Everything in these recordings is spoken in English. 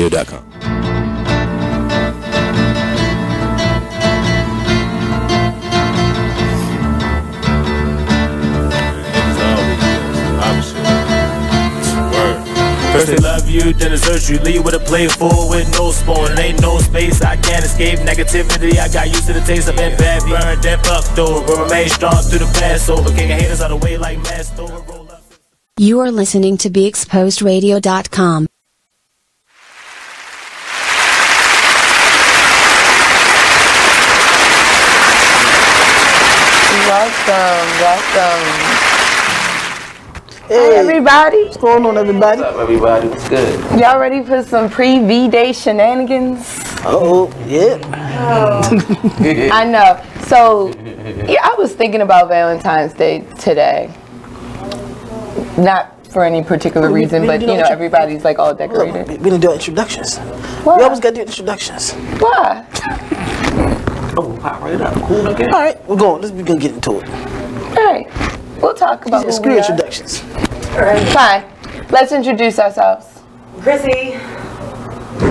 exposedradio.com. First they love you, then desert you. Leave with a plate full with no spoon. Ain't no space, I can't escape negativity. I got used to the taste. I've been bad, burned, then fucked over. But remain strong through the past over. Kicking haters out of the way like masked over. Roll up. You are listening to BeExposedRadio.com. Welcome. Hey, hi everybody. What's going on, everybody? What's up, everybody? What's good? Y'all ready for some pre-V-Day shenanigans? Yeah. I know. So, yeah, I was thinking about Valentine's Day today. Not for any particular reason, but you know, everybody's like all decorated. We didn't do introductions. Why? We always got to do introductions. Why? Oh, hot right up. Cool, okay. All right, we're gonna get into it. All right. We'll talk about Screw who we introductions. are. Fine. Let's introduce ourselves. Chrissy.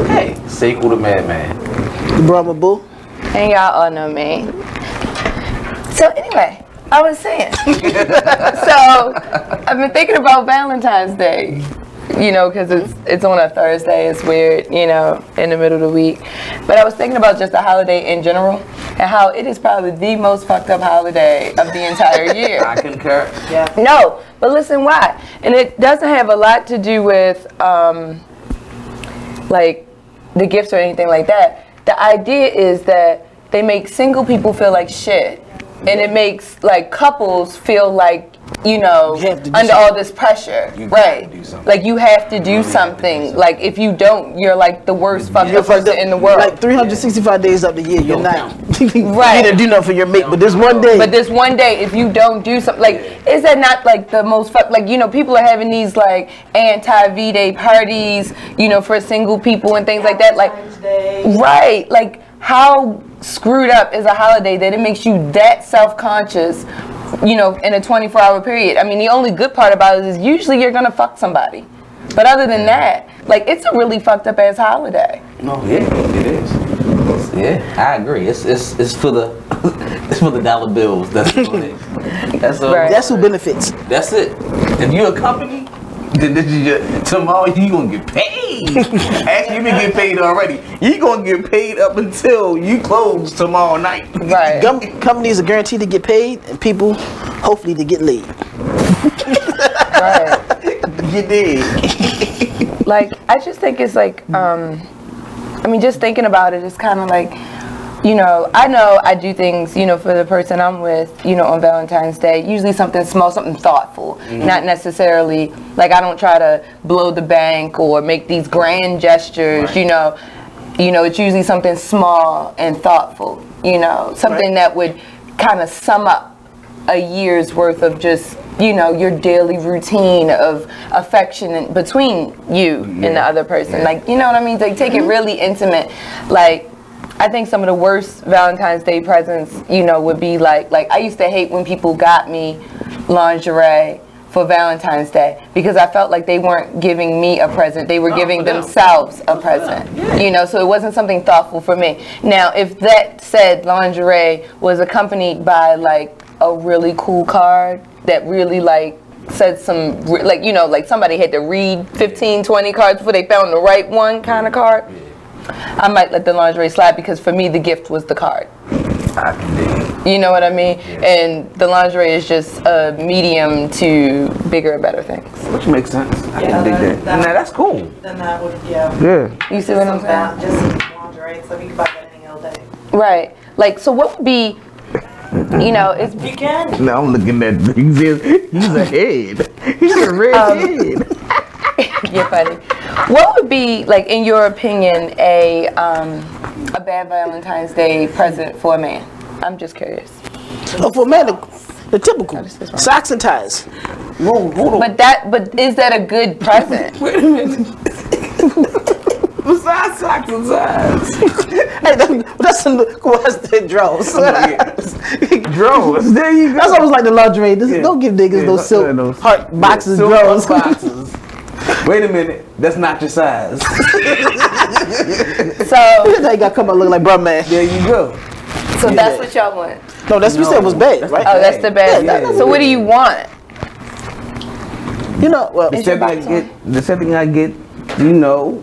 Hey, Seko the Maddmann. The Brahma Bull. And y'all all know me. So anyway, I was saying. So I've been thinking about Valentine's Day. You know, because it's on a Thursday. It's weird, you know, in the middle of the week. But I was thinking about just the holiday in general and how it is probably the most fucked up holiday of the entire year. I concur. Yeah. No, but listen why. And it doesn't have a lot to do with like the gifts or anything like that. The idea is that they make single people feel like shit. And it makes like couples feel like, you know, under all this pressure. Right. Like you have to do something. Like if you don't, you're like the worst fucked up person in the world. Like 365 days of the year, you're not. Right. You didn't do nothing for your mate, but this one day. But this one day, if you don't do something, like, is that not like the most like, you know, people are having these like anti-V-Day parties, you know, for single people and things like that. Like, right. Like, how screwed up is a holiday that it makes you that self-conscious, you know, in a 24-hour period? I mean, the only good part about it is usually you're gonna fuck somebody. But other than that, like, it's a really fucked up ass holiday. No, yeah, it is. Yeah, I agree. It's for the it's for the dollar bills. That's what it is. That's who benefits. That's it. If you're a company, then this is your, tomorrow you gonna get paid. Actually, you been getting paid already. You gonna get paid up until you close tomorrow night. Right. Companies are guaranteed to get paid, and people hopefully to get laid. Right. You did. Like, I just think it's like, I mean, just thinking about it, it's kind of like, you know I do things, you know, for the person I'm with, you know, on Valentine's Day, usually something small, something thoughtful, not necessarily, like, I don't try to blow the bank or make these grand gestures, you know, it's usually something small and thoughtful, you know, something that would kind of sum up a year's worth of just, you know, your daily routine of affection between you and the other person. Like, you know what I mean? Like, take it really intimate. Like, I think some of the worst Valentine's Day presents, you know, would be like I used to hate when people got me lingerie for Valentine's Day because I felt like they weren't giving me a present. They were giving themselves a present, you know, so it wasn't something thoughtful for me. Now, if that said lingerie was accompanied by like a really cool card that really like said some, like, you know, like somebody had to read 15, 20 cards before they found the right one kind of card, I might let the lingerie slide because for me the gift was the card. I can dig it. You know what I mean? And the lingerie is just a medium to bigger and better things. Which makes sense. I can dig that. Now that's cool. Then that would, yeah. Yeah. You see what I'm saying? Just some lingerie, so we can buy anything all day. Right. Like, so what would be, you know, it's... You can. Now I'm looking at things. He's a head. He's a red head. You're funny. What would be, like, in your opinion, a bad Valentine's Day present for a man? I'm just curious. Oh, for a man, the typical socks and ties. Hold on. But is that a good present? Wait a minute. Besides socks and ties. Hey, that's the drawers. Drawers. There you go. That's almost like the lingerie. Don't give niggas those silk heart boxes, drawers. Boxes. Wait a minute, that's not your size. So They got come out looking like Brahma. There you go. so that's what y'all want. No, that's what you said was bad, right? Oh, that's the bad Yeah, stuff. So what do you want? You know, well, The setting I get, you know,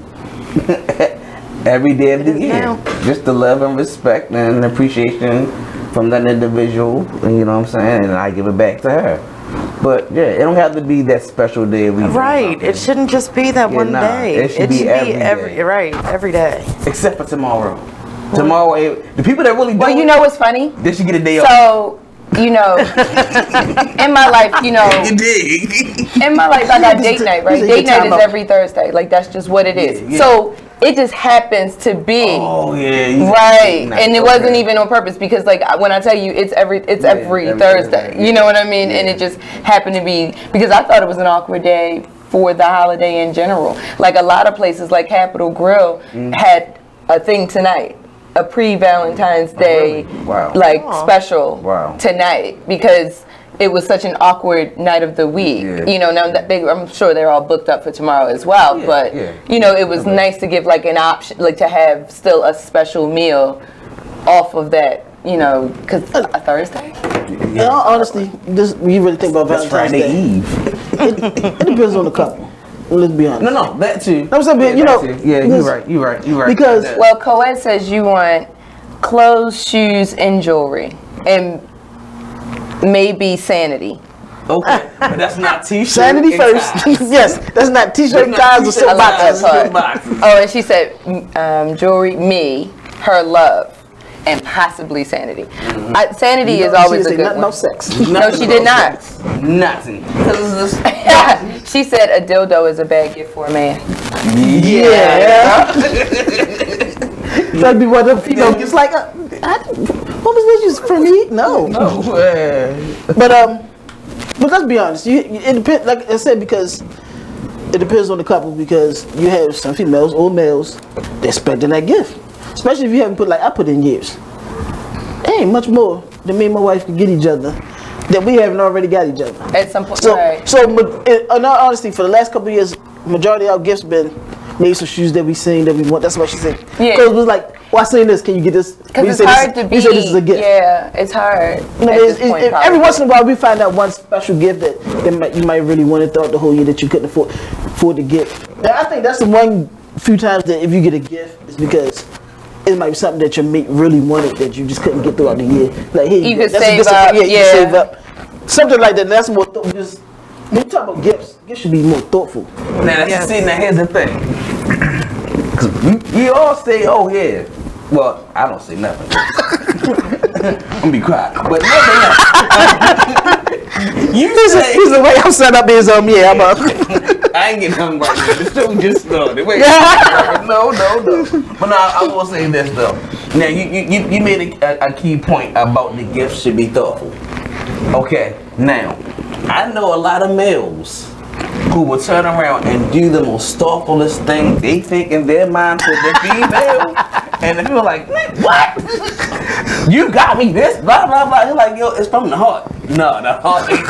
every day of the year. Just the love and respect and appreciation from that individual, and you know what I'm saying, and I give it back to her. But yeah, it don't have to be that special day we do Right. something. It shouldn't just be that one day. It should be every day. every day. Except for tomorrow. Tomorrow, the people that really do Well, you know what's funny? they should get a day off. So, you know, in my life, you know, You dig? in my life, I got date night, right? This is Date your night time is out. every Thursday. Like, that's just what it is. Yeah. So, it just happens to be. Oh yeah. Right, Nice. and it wasn't Okay. even on purpose because, like, when I tell you, it's every every Thursday. Thursday. You know what I mean? And it just happened to be because I thought it was an awkward day for the holiday in general. Like a lot of places, like Capitol Grill, had a thing tonight, a pre-Valentine's Day, really? Wow. like special Wow. tonight because it was such an awkward night of the week. Yeah. You know, now that I'm sure they're all booked up for tomorrow as well. Yeah, but yeah. you know, it was nice to give like an option, like to have still a special meal off of that. You know, because a Thursday. in all honesty, this when you really think about That's Valentine's Friday Day, Eve. it depends on the couple. Let's be honest. No, that too. I'm saying, you know, that too. Yeah, you're right. because- Yeah. Well, Coed says you want clothes, shoes, and jewelry, and maybe sanity. Okay, but that's not t-shirt. Sanity and first. ties. Yes, that's not t-shirt, That's not ties, or t-shirt, silk like boxes. that part. boxes. Oh, and she said jewelry, me, her love, and possibly sanity. Sanity is always a She didn't say good nothing one. about sex. No, she did not. Nothing. She said a dildo is a bad gift for a man. Yeah. That'd be what the female gets like. What was this for me? No. But let's be honest. It depends. Like I said, because it depends on the couple. Because you have some females or males that expecting that gift, especially if you haven't put like I put in years. It ain't much more than me and my wife can get each other that we haven't already got each other. At some point, So, right. in all honesty, for the last couple of years, majority of our gifts been maybe some shoes that we seen that we want. That's what she said. Yeah. Because it was like, well, I seen this. Can you get this? Because it's hard to be. We said this is a gift. Yeah, it's hard. You know, at this point, every probably. once in a while, we find out one special gift that you might really want it throughout the whole year that you couldn't afford to get. And I think that's the one few times that if you get a gift, it's because it might be something that your mate really wanted that you just couldn't get throughout the year. Like, hey, You could that's a save good support. up, Yeah, you yeah. can save up. Something like that. That's more just when you talk about gifts. Gifts should be more thoughtful. Now, see, now here's the thing. Cause we all say, oh yeah. Well, I don't say nothing. I'm gonna be quiet. But you say He's the way I'm set up is yeah, I'm I ain't getting nothing right now. The show just started. Wait, no. But no, I will say this though. Now you made a key point about the gifts should be thoughtful. Okay, now I know a lot of males who will turn around and do the most thoughtfulest thing they think in their mind for the female, and the people like, what? You got me this, blah blah blah. You're like, yo, it's from the heart. No, the heart ain't.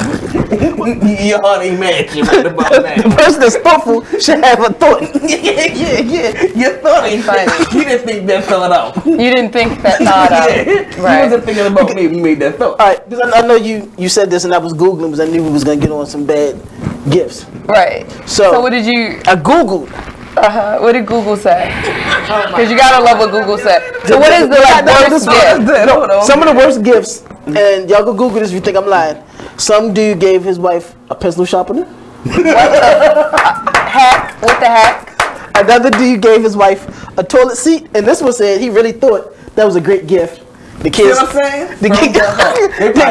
Your heart ain't matching right about that. The person that's thoughtful should have a thought. Yeah. Your thought ain't funny. You didn't think that thought out. You didn't think that thought out. You Right. wasn't thinking about me when you made that thought. All right, because I know you said this and I was Googling because I knew we was going to get on some bad gifts. Right. So what did you? I Googled. What did Google say? Because you gotta love what Google said. So what is the worst gift? Some of the worst gifts, and y'all go Google this if you think I'm lying. Some dude gave his wife a pencil sharpener. Hack? What the heck? Another dude gave his wife a toilet seat, and this one said he really thought that was a great gift. The kids, See what I'm saying? the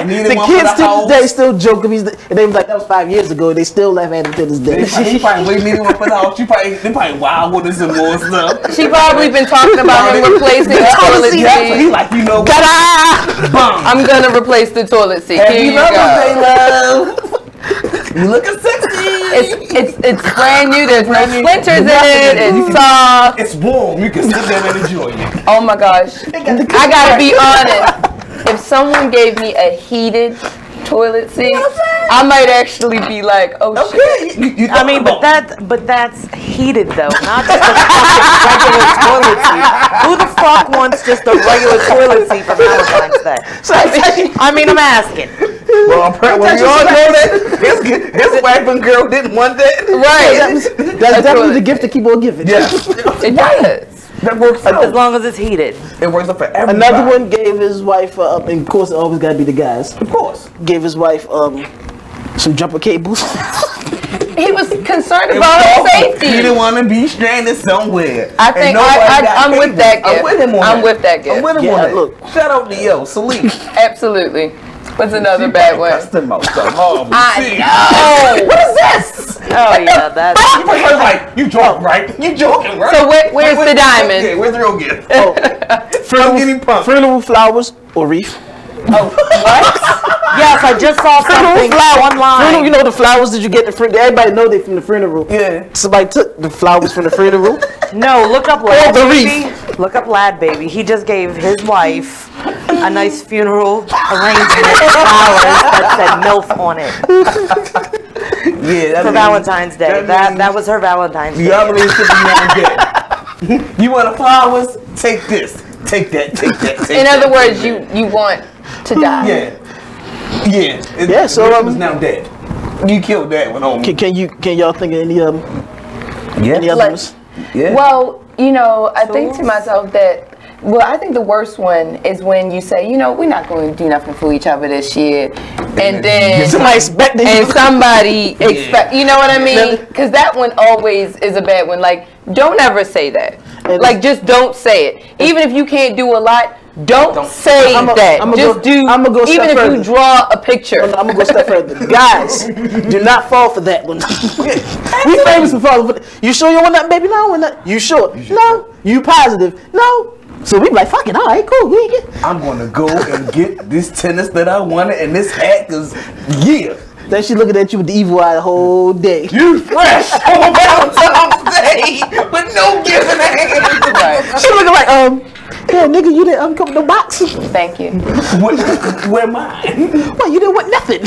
needed the one for kids the to house. this day still joke him. And they was like, that was 5 years ago. They still laugh at him to this day. He probably needed one for the house. They probably wild with some more stuff. She probably been talking about him replacing the toilet He seat. like, you know, Ta-da! I'm gonna replace the toilet seat. Here you go. love. You looking sexy. It's brand new. There's no splinters in it. It's soft. It's warm. You can sit there and enjoy it. Oh my gosh. I gotta be honest. If someone gave me a heated toilet seat, I might actually be like, oh shit. You I mean, but that's heated though, not just a regular toilet seat? Who the fuck wants just a regular toilet seat for Valentine's Day? I mean, I'm asking. Well, we all know that this wife and girl didn't want that. Right. That's definitely the gift to keep on giving. Yeah. It does. That works out. As long as it's heated. It works out for everybody. Another one gave his wife, and of course, it always got to be the guys. Of course. Gave his wife some jumper cables. He was concerned about her safety. He didn't want to be stranded somewhere. I think I'm with that gift. I'm with him on that. I'm with that gift. I'm with him Yeah, on that. look. Shout out to yo, salute. Absolutely. What's another bad one? Custom out some horrible shit. know. What is this? Oh yeah, that's. You was like, you joking, right? You joking, right? So where's the diamond? Yeah, where's the real gift? Oh, I'm getting pumped. funeral flowers or wreath. Oh, what? Yes, I just saw something online. Funeral, you know the flowers that you get the funeral. Everybody know they from the funeral. Yeah. Somebody took the flowers from the funeral. No, look up Lad the Baby. Look up Lad Baby. He just gave his wife a nice funeral arrangement of flowers that said MILF on it. Yeah, For Valentine's Day. That was her Valentine's Day. You already should be young dead. You want the flowers? Take this. Take that. Take that. Take In that. other words, you want to die. Yeah. Yeah. Yeah, so, Rick was now dead. You killed that one on me. Can y'all think of any any Yeah. others? Yeah. Well, I think to myself that, I think the worst one is when you say, we're not going to do nothing for each other this year. And then Somebody expecting you. and somebody expect, you know what I mean? Because that one always is a bad one. Like, don't ever say that. Like, just don't say it. Even if you can't do a lot, don't say that. Even if you draw a picture. I'm gonna go a step further. Guys, do not fall for that one. We famous for falling for that. You sure you want that, baby? No, want that. You sure? No. You positive? No. So we be like, fuck it, all right, cool. I'm gonna go and get this tennis that I wanted and this hat, cause Then she looking at you with the evil eye the whole day. you fresh on Valentine's Day with no gift in the hand. She looking like, yeah, nigga, you didn't come to the box. Thank you. Where mine? Well, you didn't want nothing.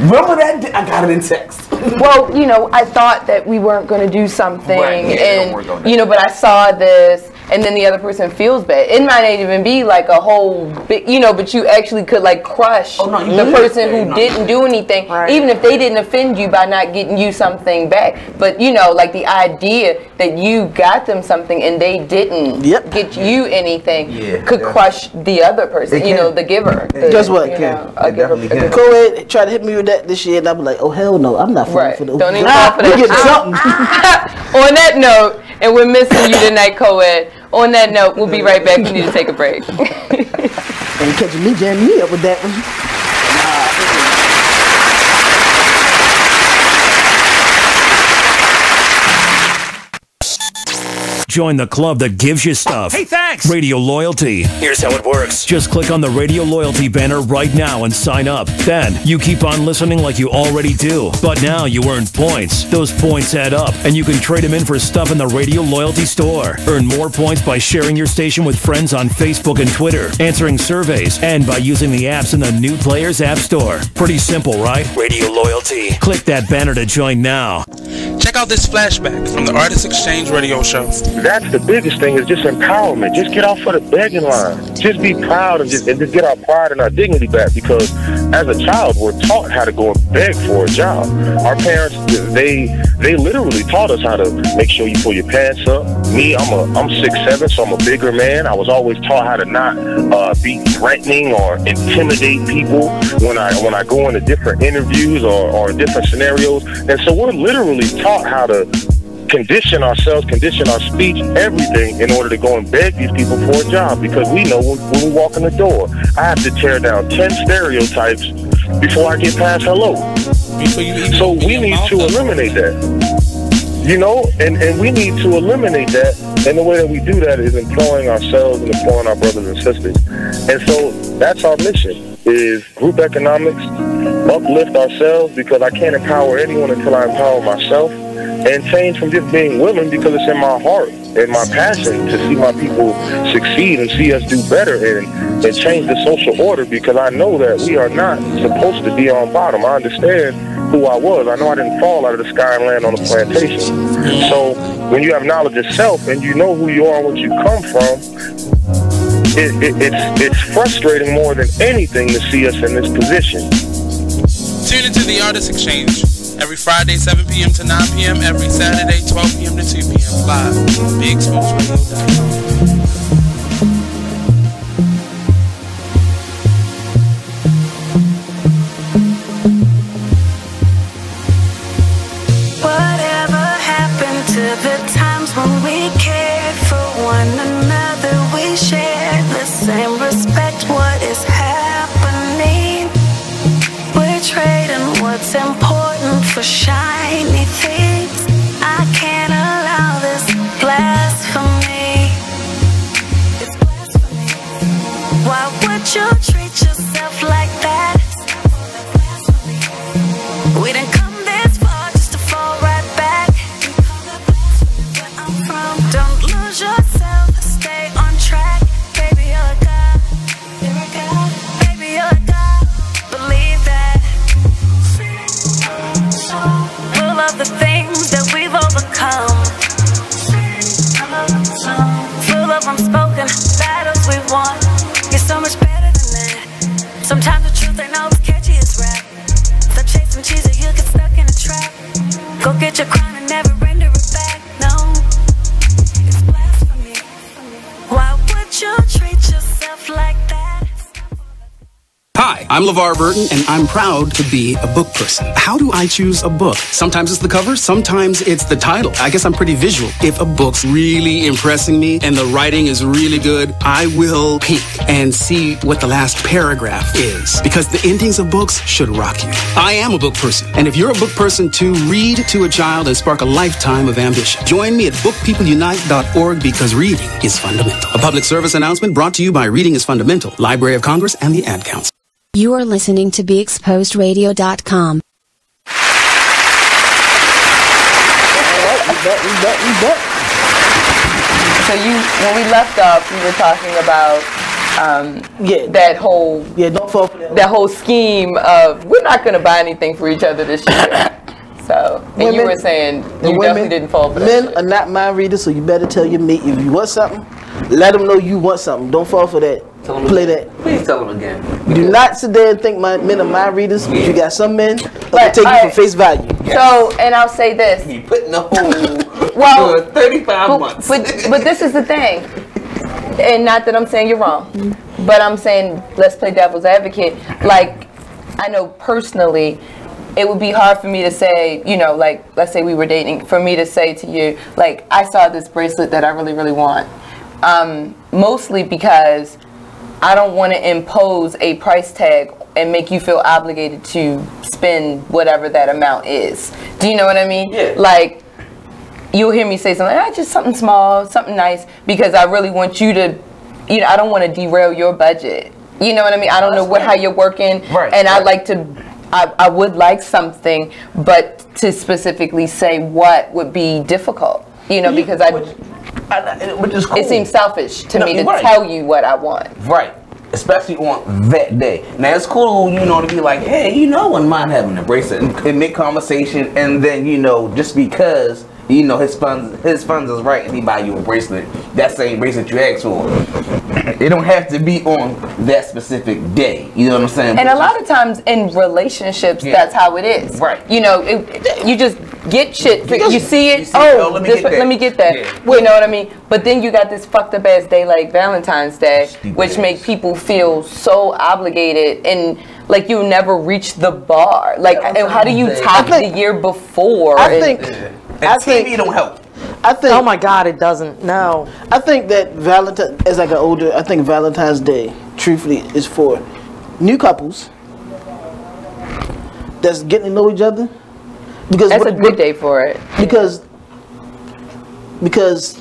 Remember that day? I got it in text. Well, I thought that we weren't going to do something, Right, yeah, don't work on and that. but I saw this, and then the other person feels bad. It might not even be like a whole big, but you actually could like crush the person who didn't do anything, even if they didn't offend you by not getting you something back. But like the idea that you got them something and they didn't get you anything could crush the other person, the giver. Guess what? Co-ed tried to hit me with that this year, and I'm like, oh hell no, I'm not falling for the. Don't even fall for that. We getting something. On that note, and we're missing you tonight, Co-ed. On that note, we'll be right back. We need to take a break. And catching me jamming me up with that one. Join the club that gives you stuff. Hey, thanks. Radio Loyalty. Here's how it works. Just click on the Radio Loyalty banner right now and sign up. Then you keep on listening like you already do. But now you earn points. Those points add up, and you can trade them in for stuff in the Radio Loyalty store. Earn more points by sharing your station with friends on Facebook and Twitter, answering surveys, and by using the apps in the New Players App Store. Pretty simple, right? Radio Loyalty. Click that banner to join now. Check out this flashback from the Artist Exchange radio show. That's the biggest thing, is just empowerment. Just get off of the begging line. Just be proud and just get our pride and our dignity back, because as a child, we're taught how to go and beg for a job. Our parents, they literally taught us how to make sure you pull your pants up. Me, I'm 6'7", so I'm a bigger man. I was always taught how to not be threatening or intimidate people when I go into different interviews or different scenarios. And so we're literally taught how to condition ourselves, condition our speech, everything, in order to go and beg these people for a job, because we know when we walk in the door, I have to tear down 10 stereotypes before I get past hello. So we need to eliminate that. And we need to eliminate that, and the way that we do that is employing ourselves and employing our brothers and sisters. And so that's our mission, is group economics, uplift ourselves, because I can't empower anyone until I empower myself, and change from just being willing, because it's in my heart and my passion to see my people succeed and see us do better and change the social order, because I know that we are not supposed to be on bottom. I understand who I was. I know I didn't fall out of the sky and land on a plantation. So when you have knowledge of self and you know who you are and what you come from, it's frustrating more than anything to see us in this position. Tune into the Artist Exchange every Friday 7 p.m. to 9 p.m. every Saturday 12 p.m. to 2 p.m. live on BigExposedRadio.com. The times when we cared for one another, we shared the same respect. What is happening? We're trading what's important for shiny things. I can't allow this blasphemy. It's blasphemy. Why would you treat yourself like that? We didn't come this far just to fall right back. Don't lose yourself, stay on track. Baby, you're a god. You're a god. Baby, you're a god. Believe that. Full of the things that we've overcome. Full of unspoken battles we've won. You're so much better than that. Sometimes the truth ain't always catchy as rap. Stop chasing cheese or you get stuck in a trap. Go get your crown and never render it back. No. Why would you treat yourself like that? Hi, I'm LeVar Burton, and I'm proud to be a book person. How do I choose a book? Sometimes it's the cover, sometimes it's the title. I guess I'm pretty visual. If a book's really impressing me and the writing is really good, I will peek and see what the last paragraph is, because the endings of books should rock you. I am a book person, and if you're a book person too, read to a child and spark a lifetime of ambition. Join me at bookpeopleunite.org, because reading is fundamental. A public service announcement brought to you by Reading is Fundamental, Library of Congress, and the Ad Council. You are listening to BeExposedRadio.com. So when we left off, we were talking about that whole scheme of we're not going to buy anything for each other this year. So, and you were saying you definitely didn't fall for that. Men are not mind readers, so you better tell your mate if you want something, let them know you want something. Don't fall for that. Play that. Please tell them again. Do not sit there and think men are mind readers. But you got some men that take you for face value. So, and I'll say this. You put in the hole for 35 months. But this is the thing. And not that I'm saying you're wrong, but I'm saying let's play devil's advocate. Like, I know personally, it would be hard for me to say, you know, like, let's say we were dating, for me to say to you, like, I saw this bracelet that I really, really want. Mostly because I don't want to impose a price tag and make you feel obligated to spend whatever that amount is. Do you know what I mean? Yeah. Like, you'll hear me say something, just something small, something nice, because I really want you to, you know, I don't want to derail your budget. You know what I mean? I don't know how you're working, and I like to, I would like something, but to specifically say what would be difficult, you know, because which is cool. It seems selfish to me to tell you what I want. Right. Especially on that day. Now it's cool, you know, to be like, hey, you know, I wouldn't mind having a bracelet and make conversation, and then, you know, just because, you know, his funds is right and he buy you a bracelet, that same bracelet you asked for. It don't have to be on that specific day. You know what I'm saying? And a lot of times in relationships, that's how it is. Right. You know, you just get shit. You see it. Let me get that. Yeah. You know what I mean? But then you got this fucked up ass day like Valentine's Day, which make people feel so obligated and like you never reach the bar. Like, how do you top the year before? I think TV don't help. I think. Oh my God, it doesn't. No. I think that as I got older, I think Valentine's Day, truthfully, is for new couples that's getting to know each other. Because that's a good day for it. Because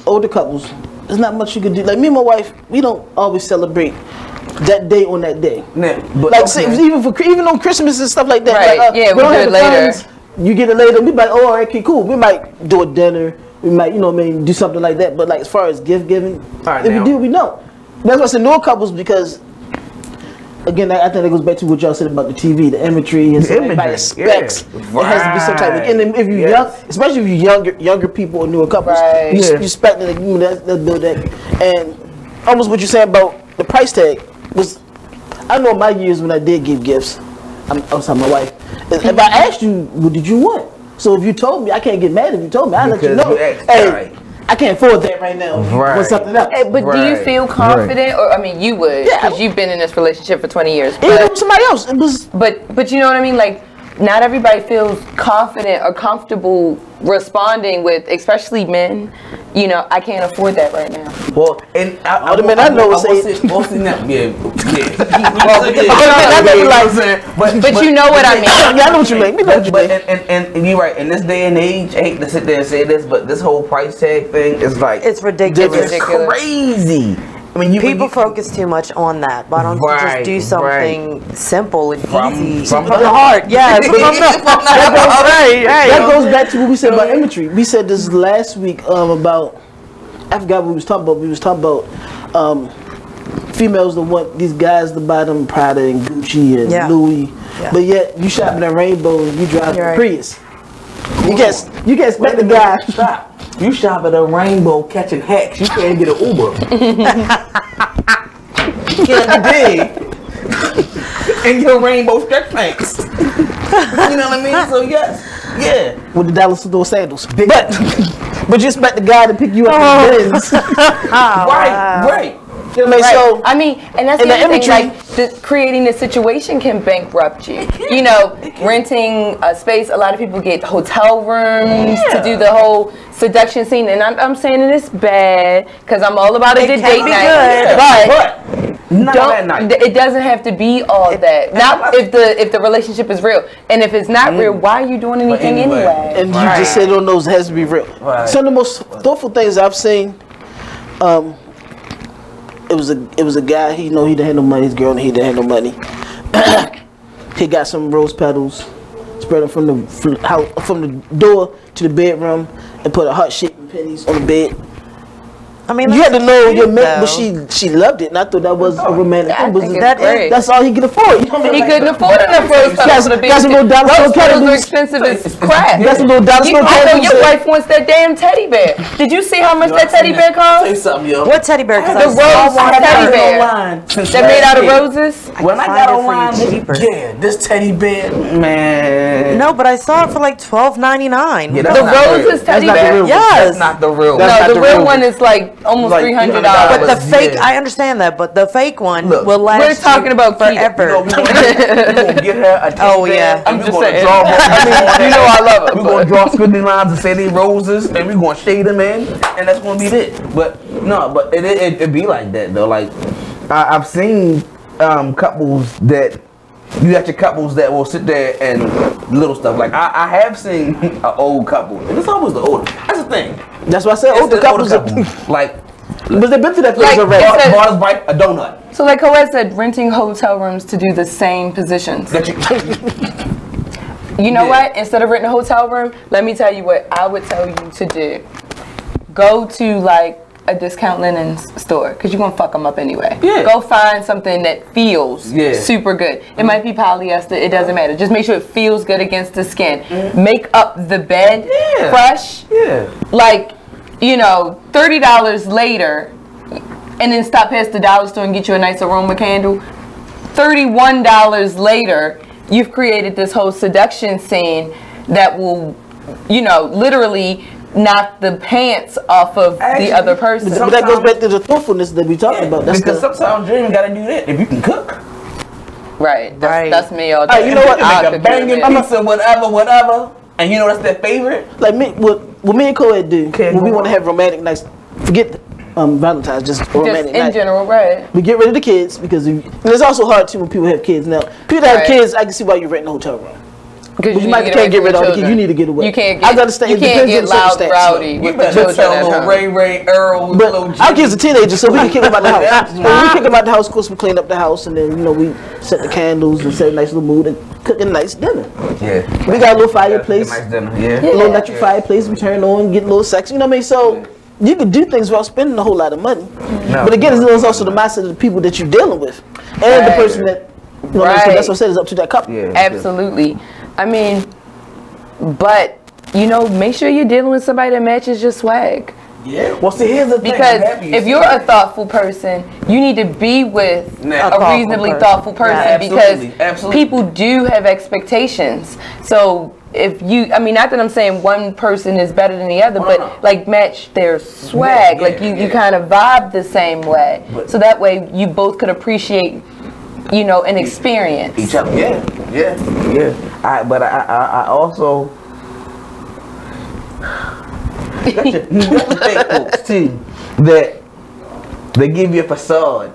older couples, there's not much you can do. Like me and my wife, we don't always celebrate that day on that day. Yeah, but like even on Christmas and stuff like that. Right. Like, we do it later. You get it later. We like, oh, okay, cool. We might do a dinner. We might, you know, maybe do something like that. But like as far as gift giving, if we do, we know. That's why I say no couples, because again, I think it goes back to what y'all said about the TV, the imagery, and everybody expects it has to be some type of. And then if you're young, especially if you're younger people or newer couples, you expect that they'll build that. And almost what you're saying about the price tag was, I know in my years when I did give gifts, I was telling my wife, if I asked you, what did you want? So if you told me, I can't get mad if you told me. I'll let you know. Hey, I can't afford that right now. Want something else. Hey, but do you feel confident, or I mean, you would, because you've been in this relationship for 20 years. But it was somebody else. It was. But you know what I mean? Like, not everybody feels confident or comfortable responding with, especially men. You know, I can't afford that right now. Well, and all the men I know say it. Mostly not. Yeah. But you know what I mean. I know what you mean. And you're right. In this day and age, I hate to sit there and say this, but this whole price tag thing is like, it's ridiculous. It's crazy. I mean, people focus too much on that. Why don't you just do something simple and easy from the heart? Yes, that goes back to what we said about imagery. We said this last week about, I forgot what we was talking about. We was talking about females that want these guys to buy them Prada and Gucci and Louis, but yet you shopping at Rainbow and you drive a Prius. You can't expect the guy. Stop. You shop at a Rainbow catching hacks. You can't get an Uber. You can't be big and your Rainbow stretch pants. You know what I mean? So yes, with the dollar store sandals. But you expect the guy to pick you up in Benz. Right. You know what I mean? So I mean, and that's the other thing. Like, creating a situation can bankrupt you. You know, renting a space. A lot of people get hotel rooms to do the whole seduction scene, and I'm saying that it's bad because I'm all about a date night. But it doesn't have to be all that. Not if the relationship is real, and if it's not real, why are you doing anything anyway? And you just said on those, it has to be real. Some of the most thoughtful things I've seen. It was a guy. He didn't have no money. His girl, he didn't have no money. He got some rose petals, spread them from the door to the bedroom, and put a heart-shaped pennies on the bed. I mean, you had to know your mate, but she loved it, and I thought that was a romantic thing. That's all he could afford. He couldn't afford enough rose petals on the bed. Got some little dollar store petals are expensive as crap. Got some little dollar store petals. I know your wife wants that damn teddy bear. Did you see how much that teddy bear cost? Say something, yo. What teddy bear? The rose teddy bear that made out of roses. When I got online, this teddy bear, man. No, but I saw it for like $12.99. The roses teddy bear. Yes, that's not the real. No, the real one is like almost $300. But the fake, I understand that, but the fake one will last. We're talking about forever. We're gonna get her a teddy bear. I'm just saying. You know I love it. We're gonna draw squiggly lines and say they roses, and we're gonna shade them in, and that's gonna be it. But no, but it be like that though. Like I've seen couples that. You got your couples that will sit there and little stuff. Like I have seen an old couple, and it's always the older. That's the thing. That's why I said older couples. Like, but they've been through that phase already. Bought his wife a donut. So like Coed said, renting hotel rooms to do the same positions. You know what? Instead of renting a hotel room, let me tell you what I would tell you to do. Go to like a discount linens store because you're gonna fuck them up anyway. Go find something that feels super good. It might be polyester, it doesn't matter. Just make sure it feels good against the skin. Make up the bed fresh. Like, you know, $30 later, and then stop past the dollar store and get you a nice aroma candle. $31 later, you've created this whole seduction scene that will, you know, literally knock the pants off of the other person. But that goes back to the thoughtfulness that we talking about. That's because sometimes you ain't gotta do that if you can cook. Right. That's me all day. You know what? Make a banging pizza, whatever. And you know that's their favorite. Like me, what me and Coed do when we want to have romantic nights. Forget Valentines, just romantic night. In general, right? We get rid of the kids because and it's also hard too when people have kids. Now, people that have kids, I can see why you're renting a hotel room. Because you can't get rid of it because you need to get away. You can't get, I understand. You can't get loud and rowdy with the children at home. Ray, Earl, but our kids are teenagers, so we can kick them out the house. When we kick them out the house, of course, we clean up the house, and then we set the candles and set a nice little mood and cook a nice dinner. We got a little fireplace. Nice dinner. A little electric fireplace. We turn on, get a little sex. You know what I mean? So you can do things without spending a whole lot of money. But again, it's also the mindset of the people that you're dealing with, and the person that Well, so that's what I said. It's up to that couple. Yeah. Absolutely. I mean, but you know, make sure you're dealing with somebody that matches your swag. Yeah. Well, see, here's the thing. Because if you're a thoughtful person, you need to be with a reasonably thoughtful person, because people do have expectations. So if you, I mean, not that I'm saying one person is better than the other, but like match their swag, like you kind of vibe the same way, so that way you both could appreciate, you know, an experience. Each other. Yeah. But I also. You have to think, folks, too, that they give you a facade.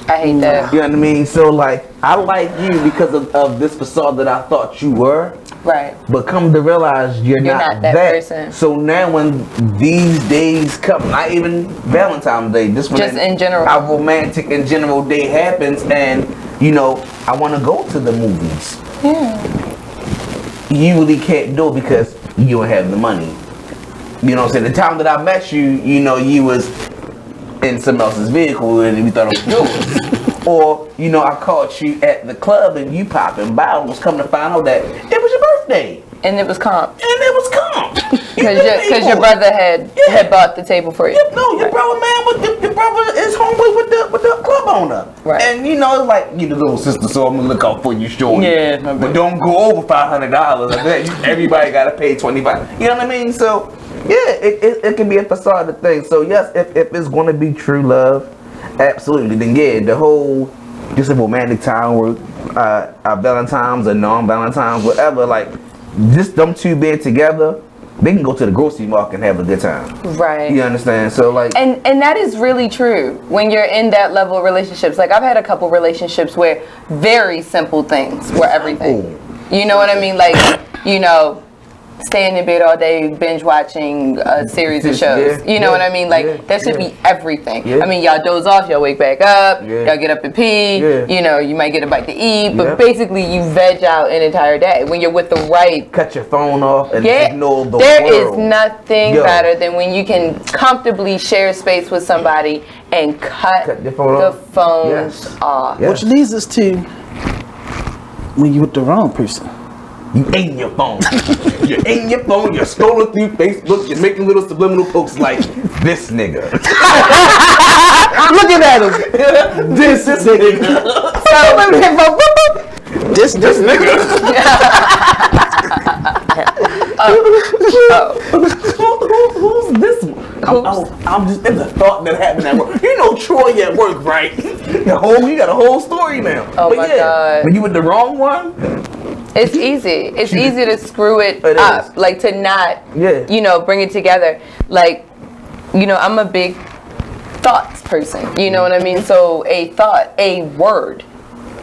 I hate that. You know what I mean? So, like, I like you because of this facade that I thought you were. Right. But come to realize you're not that person. So now when these days come, not even Valentine's Day, just in general, our romantic in general day happens, and, you know, I want to go to the movies. Yeah. You really can't do it because you don't have the money. You know what I'm saying? The time that I met you, you know, you was in someone else's vehicle and we thought it was yours. Or, you know, I caught you at the club and you popping bottles, coming to find out that it was your birthday. And it was comp. Because your brother had bought the table for you. Your brother, man, your brother is homeboy with the club owner. Right. And you know, it's like, you the little sister, so I'm gonna look out for you, shorty. Yeah. But don't go over $500. I bet everybody gotta pay $25. You know what I mean? So yeah, it can be a facade of things. So yes, if it's gonna be true love, absolutely. Then yeah, the whole just a romantic time where Valentine's or non-Valentine's, whatever, like just them two being together, they can go to the grocery market and have a good time. Right. You understand? So like, and that is really true when you're in that level of relationships. Like I've had a couple relationships where very simple things were everything. You know what I mean? Like, you know, staying in bed all day, binge watching a series of shows. You know what I mean? Like that should be everything. I mean, y'all doze off, y'all wake back up, y'all get up and pee. You know, you might get a bite to eat, but basically you veg out an entire day when you're with the right. Cut your phone off and ignore the There world. is nothing better than when you can comfortably share space with somebody and cut the phones off. Which leads us to when you're with the wrong person. You ain't your phone. You ain't your phone. You're scrolling through Facebook. You're making little subliminal posts like this nigga. Looking at him. This nigga. This nigga. Who's this one? I'm just in the thought that happened at work. You know Troy at work, right? You got a whole story now. Oh my God. When you with the wrong one. It's easy. It's easy to screw it up. Like to not, you know, bring it together. Like, you know, I'm a big thoughts person. You know what I mean? So a thought, a word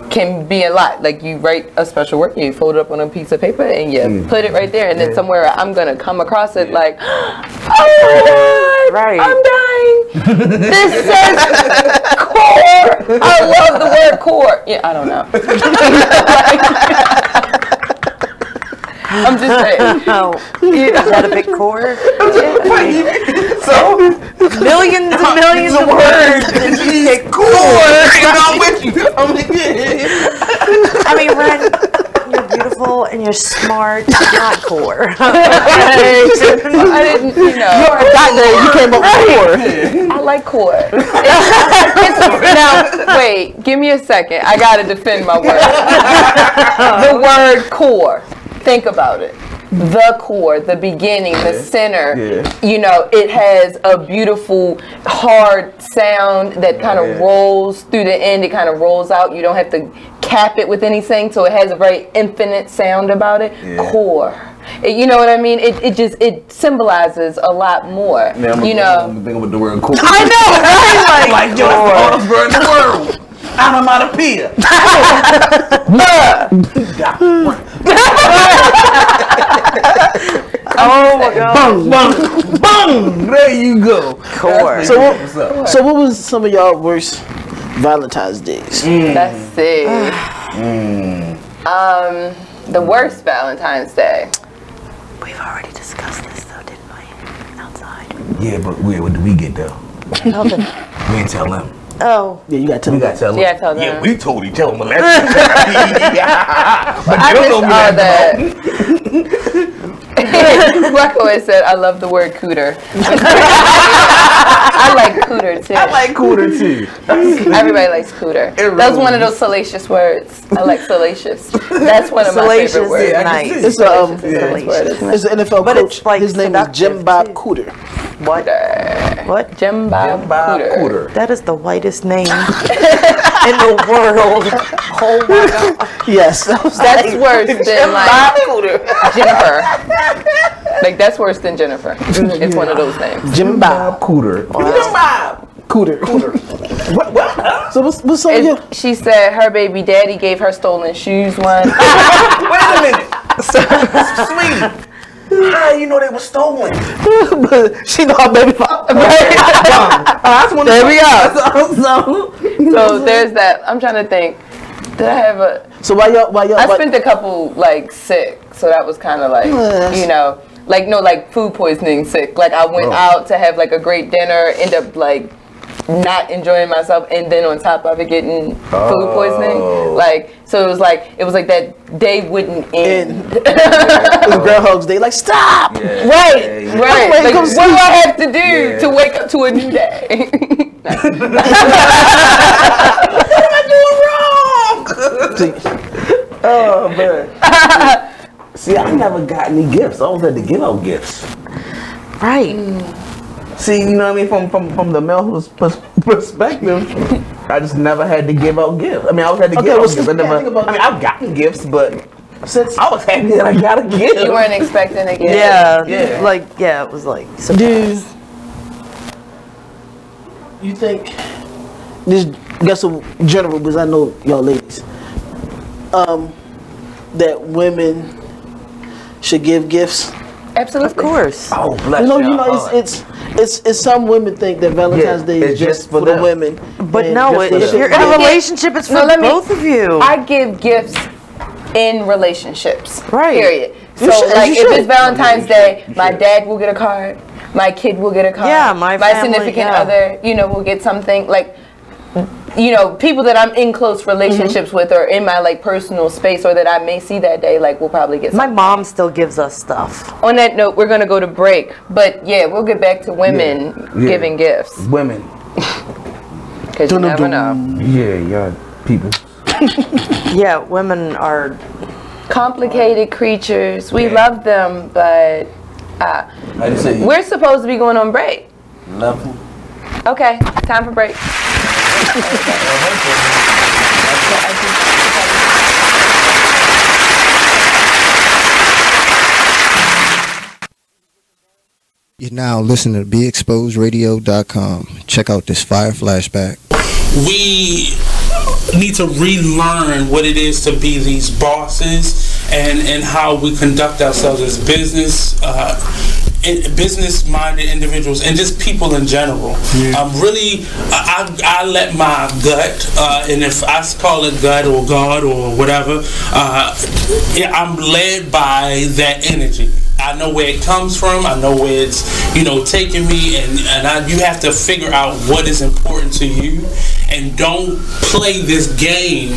can be a lot. Like you write a special word, you fold it up on a piece of paper and you put it right there. And then somewhere I'm going to come across it like, oh my God, I'm dying. This says core. I love the word core. Yeah, I don't know. I'm just saying. Is that a big core? So millions and millions of words. I'm with you. I mean, Wren, you're beautiful and you're smart, not core. I didn't, you know. You came up with core. I like core. Now, wait, give me a second. I gotta defend my word. The word core. Think about it. The core, the beginning, the center. You know, it has a beautiful, hard sound that kind of rolls through the end. It kind of rolls out. You don't have to cap it with anything, so it has a very infinite sound about it. Core. You know what I mean? It symbolizes a lot more. Man, you know, I'm thinking with the word core. I know, right? Like yo, that's the hardest word in the world. Onomatopoeia. Oh my God. Bang, bang. There you go. Core. So what was some of y'all worst Valentine's days? Let's see. The worst Valentine's Day. We've already discussed this though, didn't we? Outside. Yeah, but what did we get though? Nothing. We didn't tell them. Oh. Yeah, you gotta tell them. Yeah, tell them. Yeah, we totally tell them. But I you missed don't know all that. that. Rocco has said, I love the word cooter. I like cooter too. I like cooter too. Everybody likes cooter. That's one of those salacious words. I like salacious. That's one of my favorite words. Is nice. It's an NFL coach. Like his name is Jim Bob Cooter. What? Jim Bob Cooter. That is the whitest name in the world. Oh my God. Yes. That's worse than like Jennifer. Like that's worse than Jennifer. It's one of those names. Jim Bob Cooter. Jim Bob Cooter. What? So what's on your? She said her baby daddy gave her stolen shoes once. Wait a minute. Sweetie. How you know they were stolen? But she know her baby father. There we go. So there's that. I'm trying to think. Did I have a? So why y'all? I spent a couple like sick, so that was kind of like you know, like like food poisoning sick. Like I went out to have like a great dinner, end up like not enjoying myself, and then on top of it getting food poisoning. Like so it was like that day wouldn't end. It was Groundhog's Day. Like stop. Yeah. Right. Like what do I have to do to wake up to a new day? What am I doing wrong? Oh man. See, I never got any gifts. I always had to give out gifts. Right. See, you know what I mean? From the male perspective, I just never had to give out gifts. I mean, I always had to give out gifts. I've gotten gifts, but since I was happy that I got a gift. You weren't expecting a gift. Yeah. It was like surprise. You think this? Guess in general, because I know y'all ladies, that women should give gifts. Absolutely. Of course. Oh, bless it's some women think that Valentine's Day is just for the women. But no, if you're in a relationship, it's for both of you. I give gifts in relationships. Right. Period. So like if it's Valentine's Day, my dad will get a card. My kid will get a card. Yeah, my family, significant other, will get something like. People that I'm in close relationships with or in my like personal space or that I may see that day, like we'll probably get something. My mom still gives us stuff. On that note, we're going to go to break. But yeah, we'll get back to women giving gifts. Women. Because you never know. Yeah, y'all people. Yeah, women are complicated creatures. We love them, but we're supposed to be going on break. Love them. Okay, time for break. You're now listening to BeExposedRadio.com. Check out this fire flashback. We need to relearn what it is to be these bosses and how we conduct ourselves as business-minded individuals and just people in general. I let my gut, and if I call it gut or God or whatever, I'm led by that energy. I know where it comes from. I know where it's, taking me, and you have to figure out what is important to you, and don't play this game.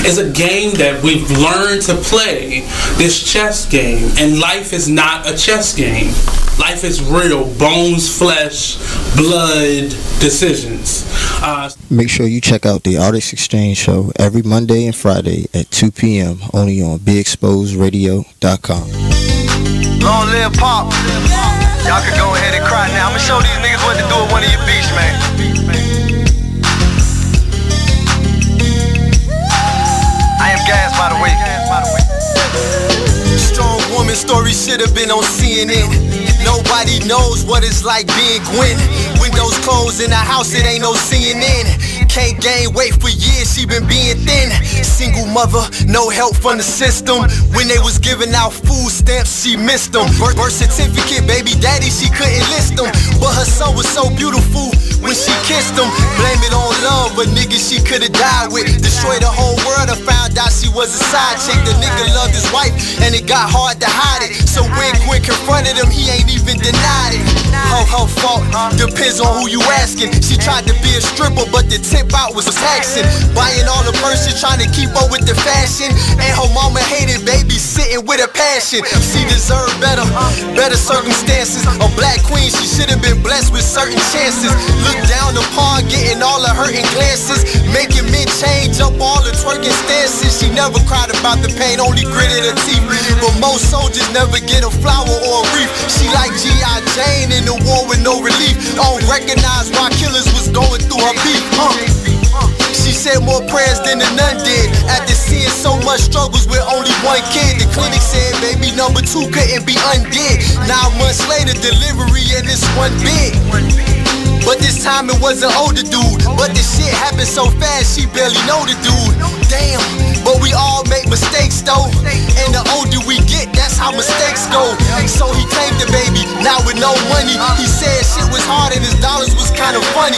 It's a game that we've learned to play, this chess game, and life is not a chess game. Life is real, bones, flesh, blood, decisions. Make sure you check out the Artist Exchange Show every Monday and Friday at 2 p.m. only on BeExposedRadio.com. Long live Pop. Y'all can go ahead and cry now. I'm gonna show these niggas what to do at one of your beats, man. I am Gas, by the way. Strong woman story should have been on CNN. Nobody knows what it's like being Gwen. Windows closed in the house, it ain't no CNN. Can't gain weight for years, she been being thin. Single mother, no help from the system. When they was giving out food stamps, she missed them. Birth certificate, baby daddy, she couldn't list them. But her son was so beautiful when she kissed him. Blame it on love, but nigga she could've died with. Destroyed the whole world, I found out she was a side chick. The nigga loved his wife, and it got hard to hide it. So when Gwen confronted him, he ain't even denied it. Her fault, depends on who you asking. She tried to be a stripper, but the tip out was taxing. Buying all the purses, trying to keep up with the fashion. And her mama hated babysitting with a passion. She deserved better, better circumstances. A black queen, she should have been blessed with certain chances. Look down upon, getting all the hurting glances. Making men change up all the twerking stances. She never cried about the pain, only gritted her teeth. But most soldiers never get a flower or a wreath. She like G.I. Jane in the war with no relief. Don't recognize why killers was going through her beef. She said more prayers than the nun did. After seeing so much struggles with only one kid, the clinic said baby number 2 couldn't be undid. 9 months later, delivery and it's one big. But this time it was an older dude. But the shit happened so fast, she barely know the dude. Damn, but we all make mistakes though. And the older we get, that's how mistakes go. So he claimed the baby, now with no money. He said shit was hard and his dollars was kind of funny.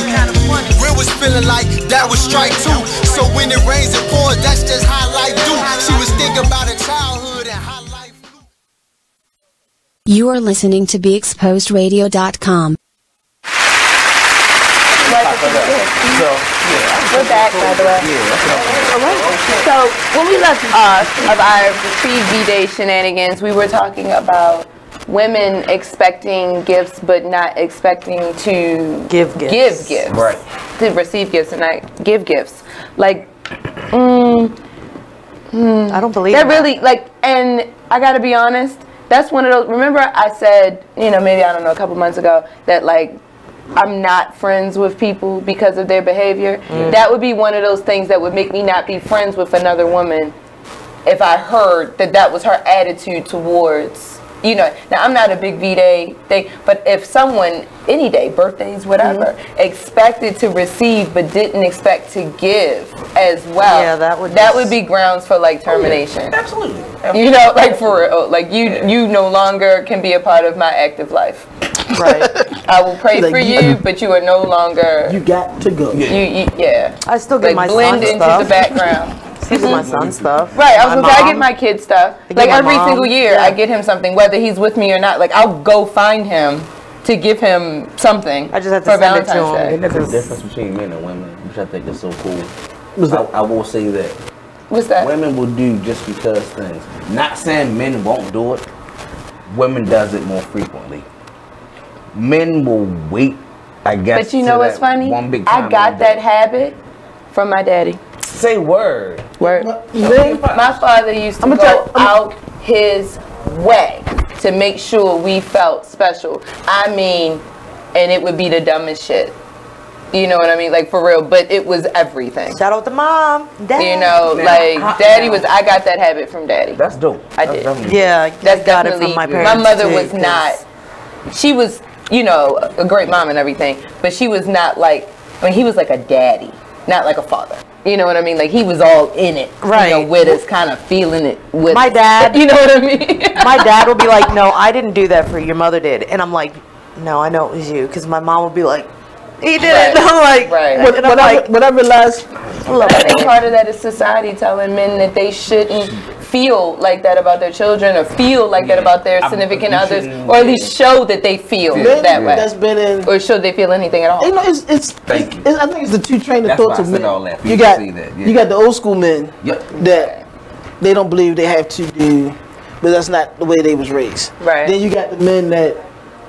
Wren was feeling like that was strike 2. So when it rains and pours, that's just how life do. She was thinking about her childhood and how life do. You are listening to BeExposedRadio.com. We're back, by the way. So when we left off of our retreat V-Day shenanigans, we were talking about women expecting gifts but not expecting to give gifts. Right. To receive gifts and not give gifts. Like, I don't believe that that. really, like, and I gotta be honest, that's one of those, remember I said, you know, maybe, I don't know, a couple months ago, that like, I'm not friends with people because of their behavior. That would be one of those things that would make me not be friends with another woman if I heard that that was her attitude towards, you know. Now, I'm not a big V-Day thing, but if someone, any day, birthdays, whatever, expected to receive but didn't expect to give as well, yeah, that would be grounds for like termination. Oh, yeah. Absolutely. You know, like for real, like you no longer can be a part of my active life. Right. I will pray Like, for you, but you are no longer. You got to go. Yeah. I still get like my blend son into stuff. the background. Still get my son stuff. Right. I was My gonna say I mom. get my kid stuff. I get Like my every mom. single year, I get him something, whether he's with me or not. Like I'll go find him to give him something. I just have to for send it to Valentine's him. Day. And there's a difference between men and women, which I think is so cool. What's that? I will say that. What's that? Women will do just because things. Not saying men won't do it. Women does it more frequently. Men will wait, I guess. But you know what's funny? One big I time got that habit from my daddy. Say word. Word. Man, My father used to go out his way to make sure we felt special. I mean, and it would be the dumbest shit. You know what I mean? Like for real, but it was everything. Shout out to mom, dad. You know, like daddy was, I got that habit from daddy. That's dope. I did. Yeah, That's got it definitely, from my parents. my mother too, was 'cause not, she was, you know, a great mom and everything, but she was not like, I mean, he was like a daddy, not like a father. You know what I mean? Like he was all in it, right? You know, with us, kind of feeling it with my dad. You know what I mean? My dad will be like, "No, I didn't do that for you. Your mother did," and I'm like, "No, I know it was you," because my mom will be like, "He did it." And I'm like, and I'm like, whatever last. I think part of that is society telling men that they shouldn't feel like that about their children, or feel like that about their significant others, or at least show that they feel that way. That's been in, or show they feel anything at all. You know, it's I think it's the two train of That's thoughts why I of said men. all that. You People got say that, yeah. you got the old school men Yep. that they don't believe they have to do, but that's not the way they was raised. Right. Then you got the men that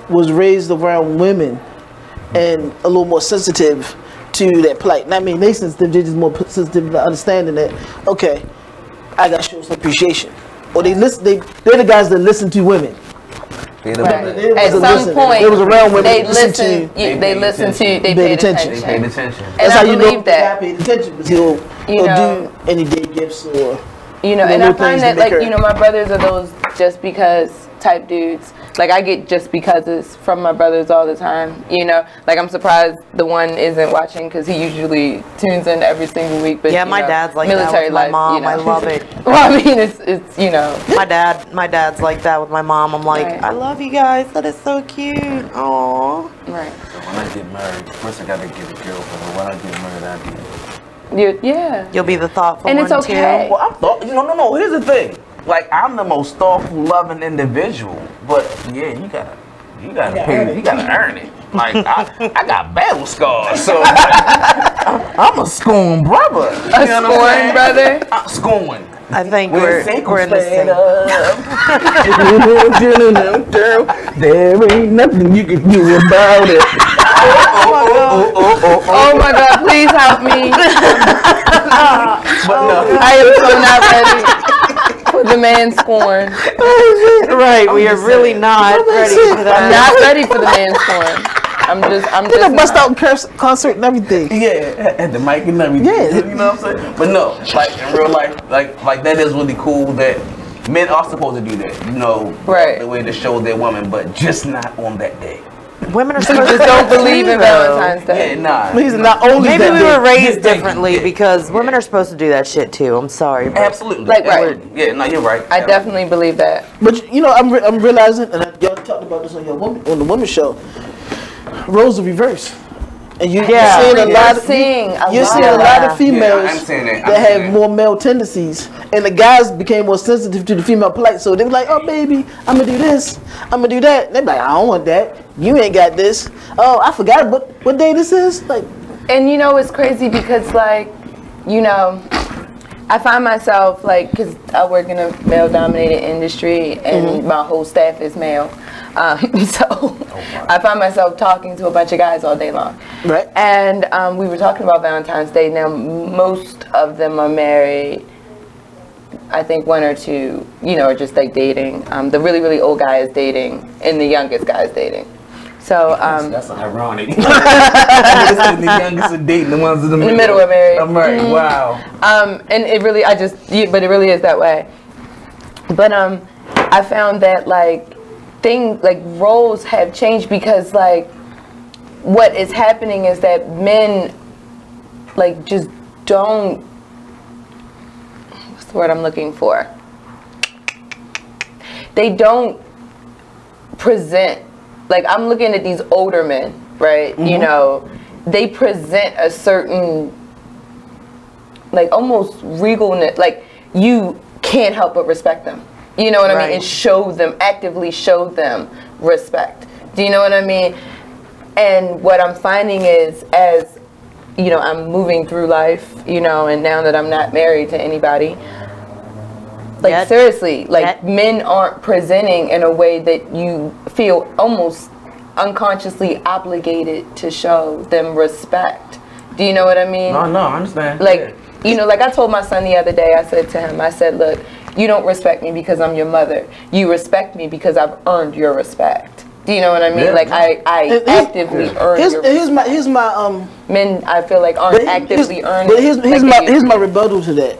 was raised around women and a little more sensitive to that plight. And I mean, they sensitive, they're just more sensitive to understanding that, okay, I got to show some appreciation. Or they listen, they're the guys that listen to women. Right. At some point, they was around women. they listen. They listen to. They paid attention. They paid attention. And That's I how you know believe that. the guy paid attention, because he'll do any day gifts or And I little find things that to make like her- my brothers are those just because type dudes. Like I get just becauses from my brothers all the time. You know, like I'm surprised the one isn't watching because he usually tunes in every single week. But yeah, you my know, dad's like military that with my life, mom. you know. I love it. Well, I mean, it's you know. My dad's like that with my mom. I'm like, Right. I love you guys. That is so cute. Aww. Right. So when I get married, first I gotta get a girlfriend. When I get married, I do. You'll be the thoughtful And one it's okay. too. Well, I'm thought. No. Here's the thing. Like, I'm the most thoughtful, loving individual, but yeah, you gotta earn it. Like, I got battle scars, so I'm a scorn brother. A scorn brother. I'm scorn. I think When we're in the same. There ain't nothing you can do about it. Oh my God, please help me. But no. I am so not ready for the man scorn. Right, we are really not ready for that. I'm not ready for the man scorn. I'm just bust out concert and everything. Yeah, and the mic and everything. Yeah. You know what I'm saying? But no, like in real life, like that is really cool that men are supposed to do that. You know, right. The way to show their woman, but just not on that day. Women are You supposed to just don't believe in Valentine's Day. Yeah, nah. He's not only Maybe that we day. were raised differently because women are supposed to do that shit too. I'm sorry. But Absolutely. Like, right. Yeah, no, you're right. I definitely believe that. But you know, I'm realizing, and y'all talked about this on the women's show. Roles are reversed, and you're seeing a lot of females I'm saying that. that have more male tendencies, and the guys became more sensitive to the female plight. So they were like, "Oh, baby, I'm gonna do this, I'm gonna do that." And they're like, "I don't want that. You ain't got this. Oh, I forgot what day this is." Like, and you know, it's crazy because, like, you know, I find myself like, because I work in a male-dominated industry, and my whole staff is male. So I find myself talking to a bunch of guys all day long. Right. And we were talking about Valentine's Day. Now, most of them are married. I think one or two, you know, are just like dating. The really, really old guy is dating, and the youngest guy is dating. So that's ironic. The youngest are dating, the ones in the middle are married. I'm right. Wow. And it really, but it really is that way. But I found that roles have changed because what is happening is that men just don't, what's the word I'm looking for? They don't present, I'm looking at these older men, right? You know, they present a certain almost regalness, you can't help but respect them. You know what I mean? And actively show them respect. Do you know what I mean? And what I'm finding is, as, you know, I'm moving through life, you know, and now that I'm not married to anybody, seriously, men aren't presenting in a way that you feel almost unconsciously obligated to show them respect. Do you know what I mean? No, I understand. You know, I told my son the other day, I said to him, I said, look, you don't respect me because I'm your mother. You respect me because I've earned your respect. Do you know what I mean? I actively earn your respect. Here's my men, I feel aren't actively earning. But here's my rebuttal to that.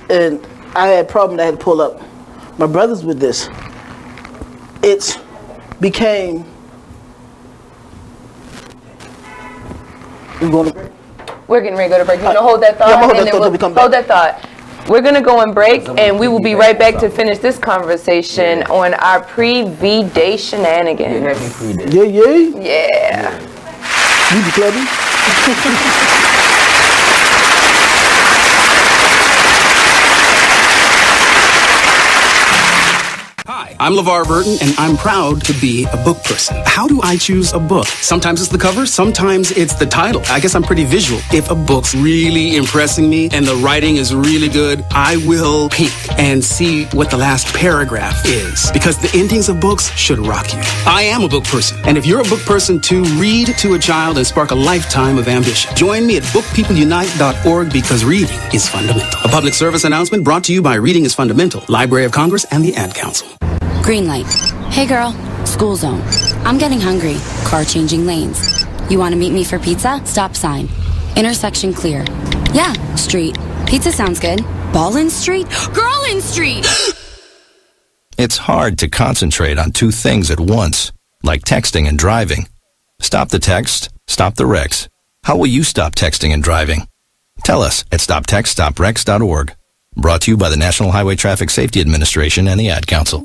And I had a problem that I had to pull up my brothers with this. It became. We're getting ready to go to break. You want to hold that thought? Hold that thought. We're going to go on break, and we will be right back to finish this conversation on our pre-V-Day shenanigans. Happy pre-day. Yeah. You be clubbing? I'm LeVar Burton, and I'm proud to be a book person. How do I choose a book? Sometimes it's the cover, sometimes it's the title. I guess I'm pretty visual. If a book's really impressing me and the writing is really good, I will peek and see what the last paragraph is, because the endings of books should rock you. I am a book person, and if you're a book person too, read to a child and spark a lifetime of ambition. Join me at bookpeopleunite.org, because reading is fundamental. A public service announcement brought to you by Reading is Fundamental, Library of Congress, and the Ad Council. Green light. Hey girl, school zone. I'm getting hungry. Car changing lanes. You want to meet me for pizza? Stop sign. Intersection clear. Yeah, street. Pizza sounds good. Ballin Street? Girlin Street! It's hard to concentrate on two things at once, like texting and driving. Stop the text, stop the wrecks. How will you stop texting and driving? Tell us at stoptextstopwrecks.org. Brought to you by the National Highway Traffic Safety Administration and the Ad Council.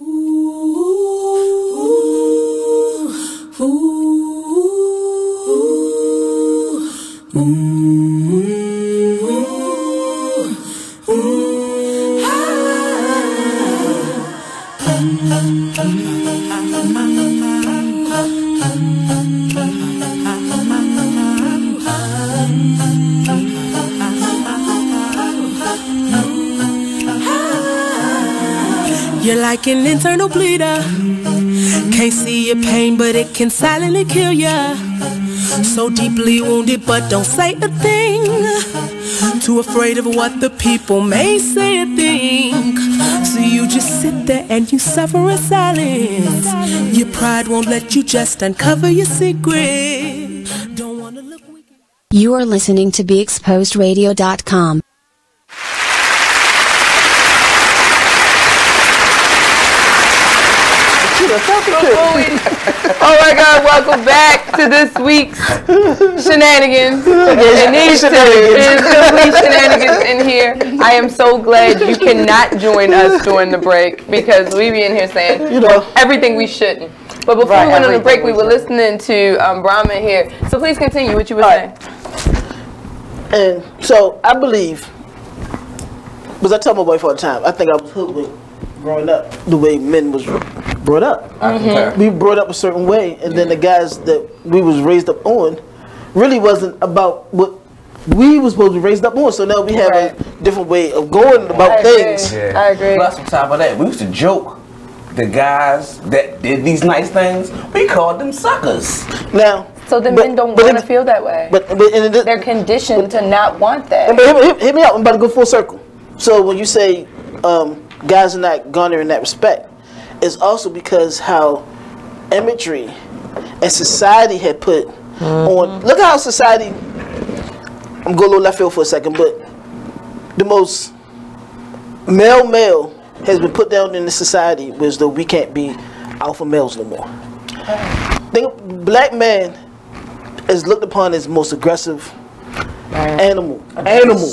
You're like an internal bleeder. Can't see your pain, but it can silently kill ya. So deeply wounded, but don't say a thing. Too afraid of what the people may say or think. So you just sit there and you suffer in silence. Your pride won't let you just uncover your secret. Don't wanna look weak. You are listening to BeExposedRadio.com. Oh my God, welcome back to this week's Shenanigans. And these two is complete shenanigans in here. I am so glad you cannot join us during the break because we be in here saying everything we shouldn't. But before we went on the break, we were listening to Brahma here. So please continue what you were saying. And so I believe, because I tell my wife all the time, I think I was hooked with growing up the way men was brought up. We brought up a certain way, and then the guys that we was raised up on really wasn't about what we was supposed to be raised up on. So now we have a different way of going about things. I agree. Plus, on top of that, we used to joke the guys that did these nice things. We called them suckers. Now, so the men don't want to feel that way. But they're conditioned to not want that. Hit me out. I'm about to go full circle. So when you say guys are not garnering that respect, it's also because how imagery and society had put on. Look how society. I'm going a little left field for a second, but the most male has been put down in the society was that we can't be alpha males no more. Black man is looked upon as most aggressive animal.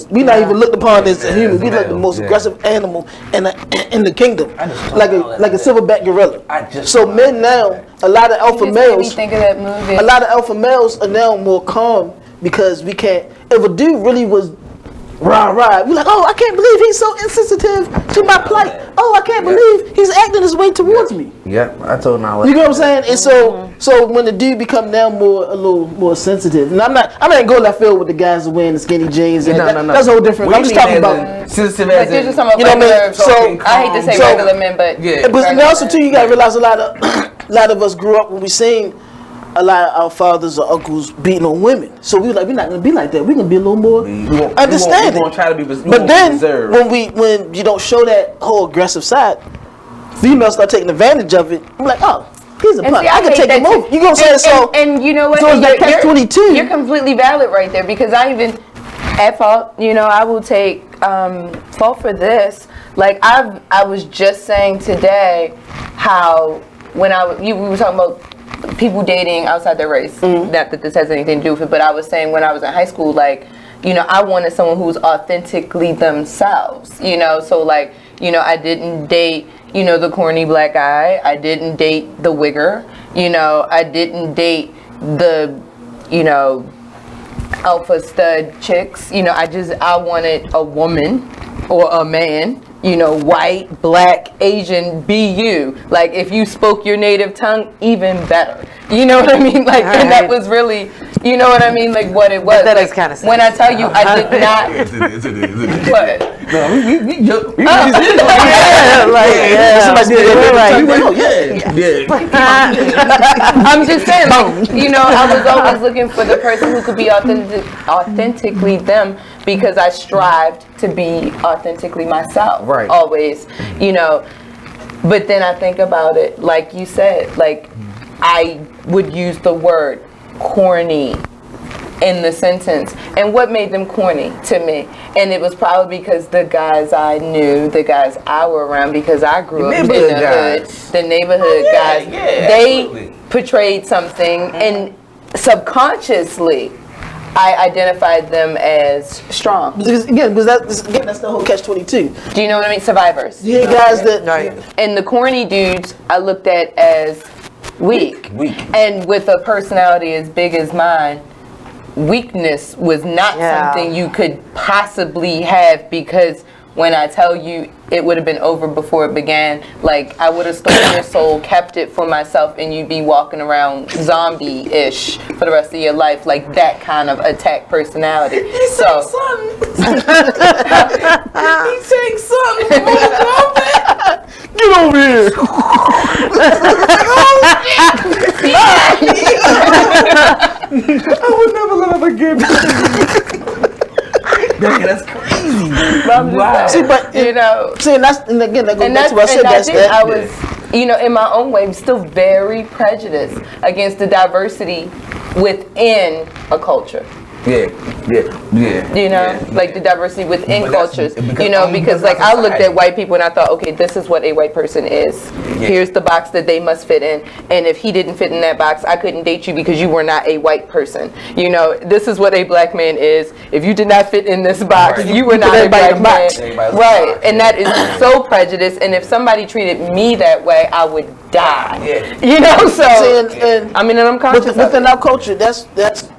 We not even looked upon as a human. We like the most aggressive animal in the kingdom, like a silverback gorilla. So men now, a lot of alpha males. Think of that movie. A lot of alpha males are now more calm because we can't. If a dude really was rah, we're like, oh, I can't believe he's so insensitive to my plight. Oh, I can't believe he's acting his way towards me. Yeah, I told him. You know what I'm saying? And so when the dude become now a little more sensitive, and I'm not going left field with the guys who wearing the skinny jeans. And that's a whole different. I'm just talking about sensitive as in, you know what I mean? So I hate to say regular men, but but also too, you gotta realize a lot of us grew up when we seen a lot of our fathers or uncles beating on women. So we were like, we're not gonna be like that. We're gonna be a little more understanding. We won't try to be but then when you don't show that whole aggressive side, females start taking advantage of it. I'm like, oh, he's a punk. I can take him over. You know what I'm saying? So and you know what? So it's like catch-22. You're completely valid right there because I even at fault. You know, I will take fault for this. Like I was just saying today how when we were talking about people dating outside their race. Not that this has anything to do with it, but I was saying when I was in high school, like, you know, I wanted someone who was authentically themselves, you know, so like, you know, I didn't date, you know, the corny black guy. I didn't date the wigger, you know, I didn't date the, you know, alpha stud chicks, you know, I wanted a woman or a man, you know, white, black, Asian, be you. Like, if you spoke your native tongue, even better. You know what I mean? Like, and that was really, you know what I mean? Like, what it was. That like, is kind of when I tell you, I did not. It is. What? No, we joke. I'm just saying, like, you know, I was always looking for the person who could be authentically them because I strived to be authentically myself. Right. Always, you know. But then I think about it, like you said, like I would use the word corny in the sentence. And what made them corny to me? And it was probably because the guys I knew, the guys I were around, because I grew up in the hood, the neighborhood guys, they portrayed something, and subconsciously I identified them as strong. Because that's the whole catch-22. Do you know what I mean? Survivors. Yeah, guys that. And the corny dudes I looked at as weak. And with a personality as big as mine, weakness was not something you could possibly have, because when I tell you it would have been over before it began, like I would have stolen your soul, kept it for myself, and you'd be walking around zombie-ish for the rest of your life, like that kind of attack personality. He's saying something. Get over here. I would never let him again. That's crazy. Wow. See, but you know, and again, that goes back to what I said. I was, you know, in my own way, still very prejudiced against the diversity within a culture. Yeah. You know, like the diversity within cultures. You know, because like I looked at white people and I thought, okay, this is what a white person is. Here's the box that they must fit in. And if he didn't fit in that box, I couldn't date you because you were not a white person. You know, this is what a black man is. If you did not fit in this box, you were not a black man. Right. And that is so prejudiced. And if somebody treated me that way, I would die. You know, so I mean, and I'm conscious within our culture,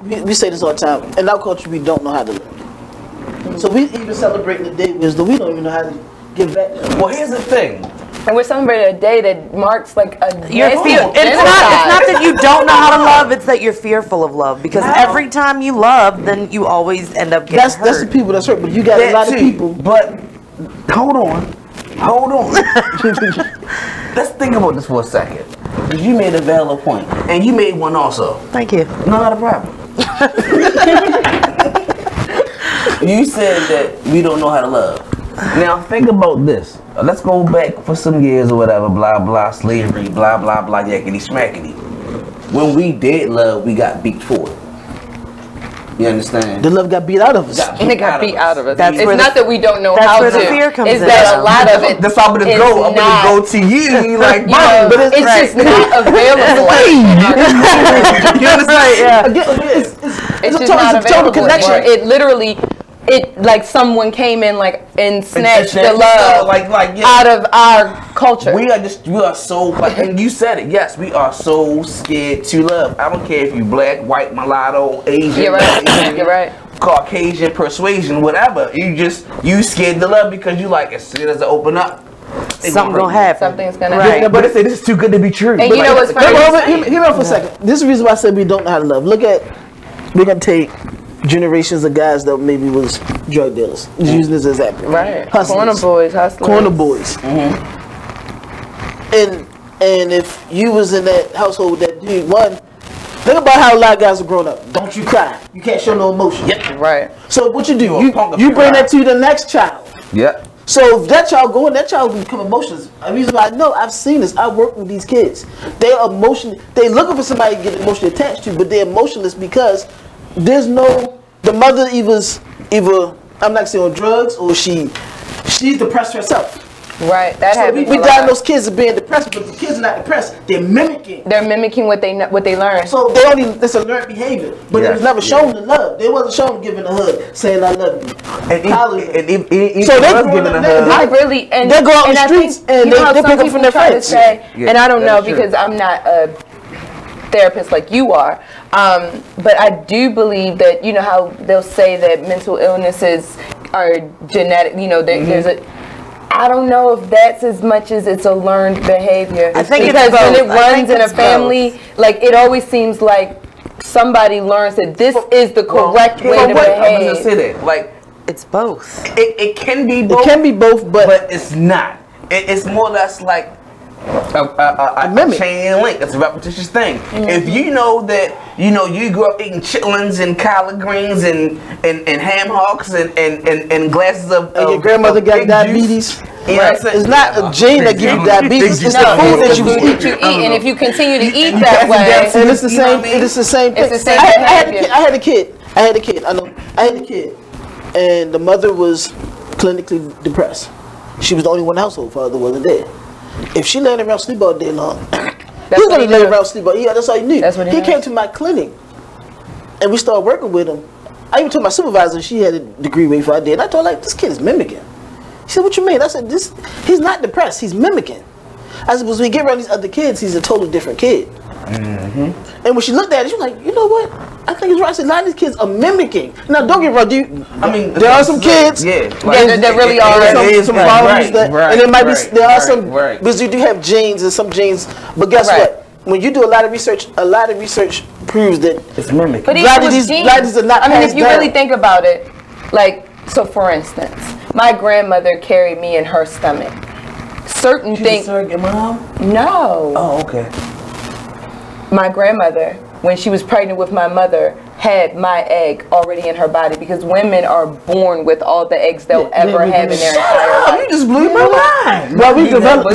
we say this all the time. In our culture, we don't know how to live. So we even celebrating the day of wisdom. We don't even know how to give back. Well, here's the thing. And we're celebrating a day that marks like a It's not that you don't know how to love, it's that you're fearful of love. Because every time you love, then you always end up getting hurt. That's the people that's hurt. But you got a lot of people. But hold on. Let's think about this for a second. Because you made a valid point. And you made one also. Thank you. Not a problem. You said that we don't know how to love. Now think about this. Let's go back for some years or whatever, blah blah, slavery, blah blah blah, yakety smackety. When we did love, we got beat for it. You understand? The love got beat out of us. And it got beat out of us. That's it's not that we don't know how to. That's where the fear comes in. It's that a lot of it. That's how I'm gonna go. I'm gonna go to you, like, you know, but it's just not available. You understand? It's just not available. Connection. It literally, like someone came in and snatched the love out of our culture. We are so, and you said it. Yes, we are so scared to love. I don't care if you black, white, mulatto, Asian. You're right. You're right. Caucasian, persuasion, whatever. You scared to love because you like as soon as it open up, something gonna happen. Something's gonna happen. Yeah, but they say this is too good to be true. And you know what's funny? Hear me out for a second. This is the reason why I said we don't know how to love. We're gonna take generations of guys that maybe was drug dealers. Just using this as an example. Right. Hustlers. Corner boys, hustlers. Corner boys. And if you was in that household with that dude, think about how a lot of guys are grown up. Don't you cry. You can't show no emotion. Yep. Right. So what you do? You bring that to the next child. Yep. So if that child will become emotionless. The reason why I know, I've seen this. I work with these kids. They're emotional. They're looking for somebody to get emotionally attached to, but they're emotionless because the mother either I'm not saying on drugs or she's depressed herself. Right, that happens. We diagnose kids as being depressed, but the kids are not depressed. They're mimicking. They're mimicking what they learn. So it's a learned behavior, but it was never shown the love. They wasn't shown giving a hug, saying I love you. So they're giving a hug. I really and they go out in the I streets think, and they pick up from their friends. And I don't know because I'm not a therapist like you are, but I do believe that you know how they'll say that mental illnesses are genetic. You know, there's a. I don't know if that's as much as it's a learned behavior. I think because it's both. when it runs in a family, like it always seems like somebody learns that this is the correct way to behave. I was gonna say that, like it's both. It can be both. It can be both, but it's not. It's more or less like a chain link. It's a repetitious thing. If you know that you grew up eating chitlins and collard greens and ham hocks and glasses of and your grandmother got diabetes. It's not a gene that gives you diabetes. It's the food that you eat. And if you continue to eat that way, and it's the same. It's the same thing. It's the same. I had a kid. I had a kid, and the mother was clinically depressed. She was the only one in the household. Father wasn't there. If she laying around sleep all day long, he's gonna lay around sleep all day. Yeah, that's all he knew. He came to my clinic, and we started working with him. I even told my supervisor she had a degree before I did. And I told her, like, this kid is mimicking. She said, what you mean? I said, he's not depressed. He's mimicking. I said, when we get around these other kids, he's a totally different kid. And when she looked at it, she was like, you know what? I think it's right. I said, a lot of these kids are mimicking. Now, don't get me wrong. There are some kids. There really are some problems and there might be there are some because you do have genes and some genes. But guess what? When you do a lot of research proves that it's mimicking. But a lot of these are not. I mean, if you really think about it, like so, for instance, my grandmother carried me in her stomach. certain She's things. a surrogate mom? No. Oh, okay. My grandmother, when she was pregnant with my mother, had my egg already in her body because women are born with all the eggs they'll ever have in their entire life. You just blew my mind. Well, we developed.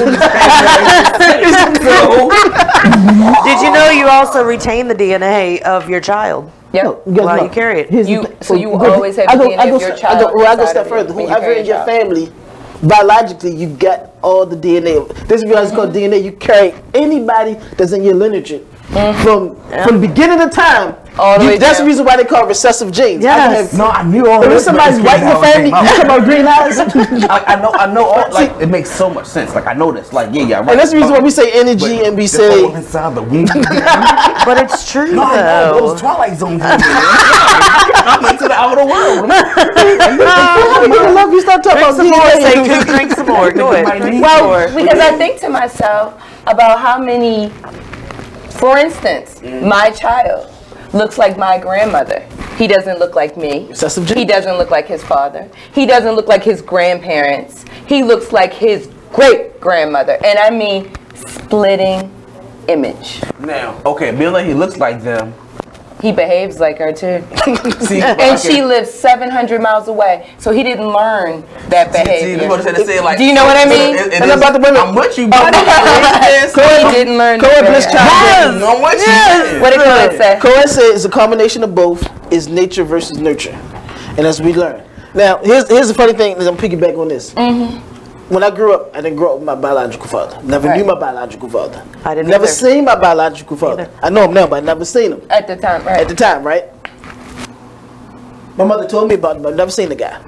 Did you know you also retain the DNA of your child? Yep. While you carry it. So you always have the DNA of your child. I go a step further. Whoever in your family, biologically, you got all the DNA. This is what's called DNA. You carry anybody that's in your lineage from the beginning of time. That's the reason why they call recessive genes. Yes. No, I knew all this. this. If somebody's white in your family, you talk about green eyes. I know all, like, it makes so much sense. Like, I know this. Like, yeah, right. And that's the reason why we say energy and we say. Inside the womb. But it's true, no, though. Those Twilight Zones. I'm into the outer world. I love you. Stop talking about DNA. Drink some more. Go ahead. Well, because I think to myself about how many, for instance, my child looks like my grandmother. He doesn't look like me. He doesn't look like his father. He doesn't look like his grandparents. He looks like his great grandmother. And I mean, splitting image. Now, okay, being like he looks like them. He behaves like her too. See, and she lives 700 miles away, so he didn't learn that behavior. Do you know what I mean? And about the women, I'm with you, but he didn't learn that Bliss behavior. What did Cohen say? Cohen said it's a combination of both. Is nature versus nurture, and as we learn. Now, here's the funny thing. I'm piggyback on this. When I grew up, I didn't grow up with my biological father. Never knew my biological father. I didn't never either. seen my biological father. I know him now, but I never seen him. At the time, right? At the time, right? My mother told me about him, but I've never seen the guy.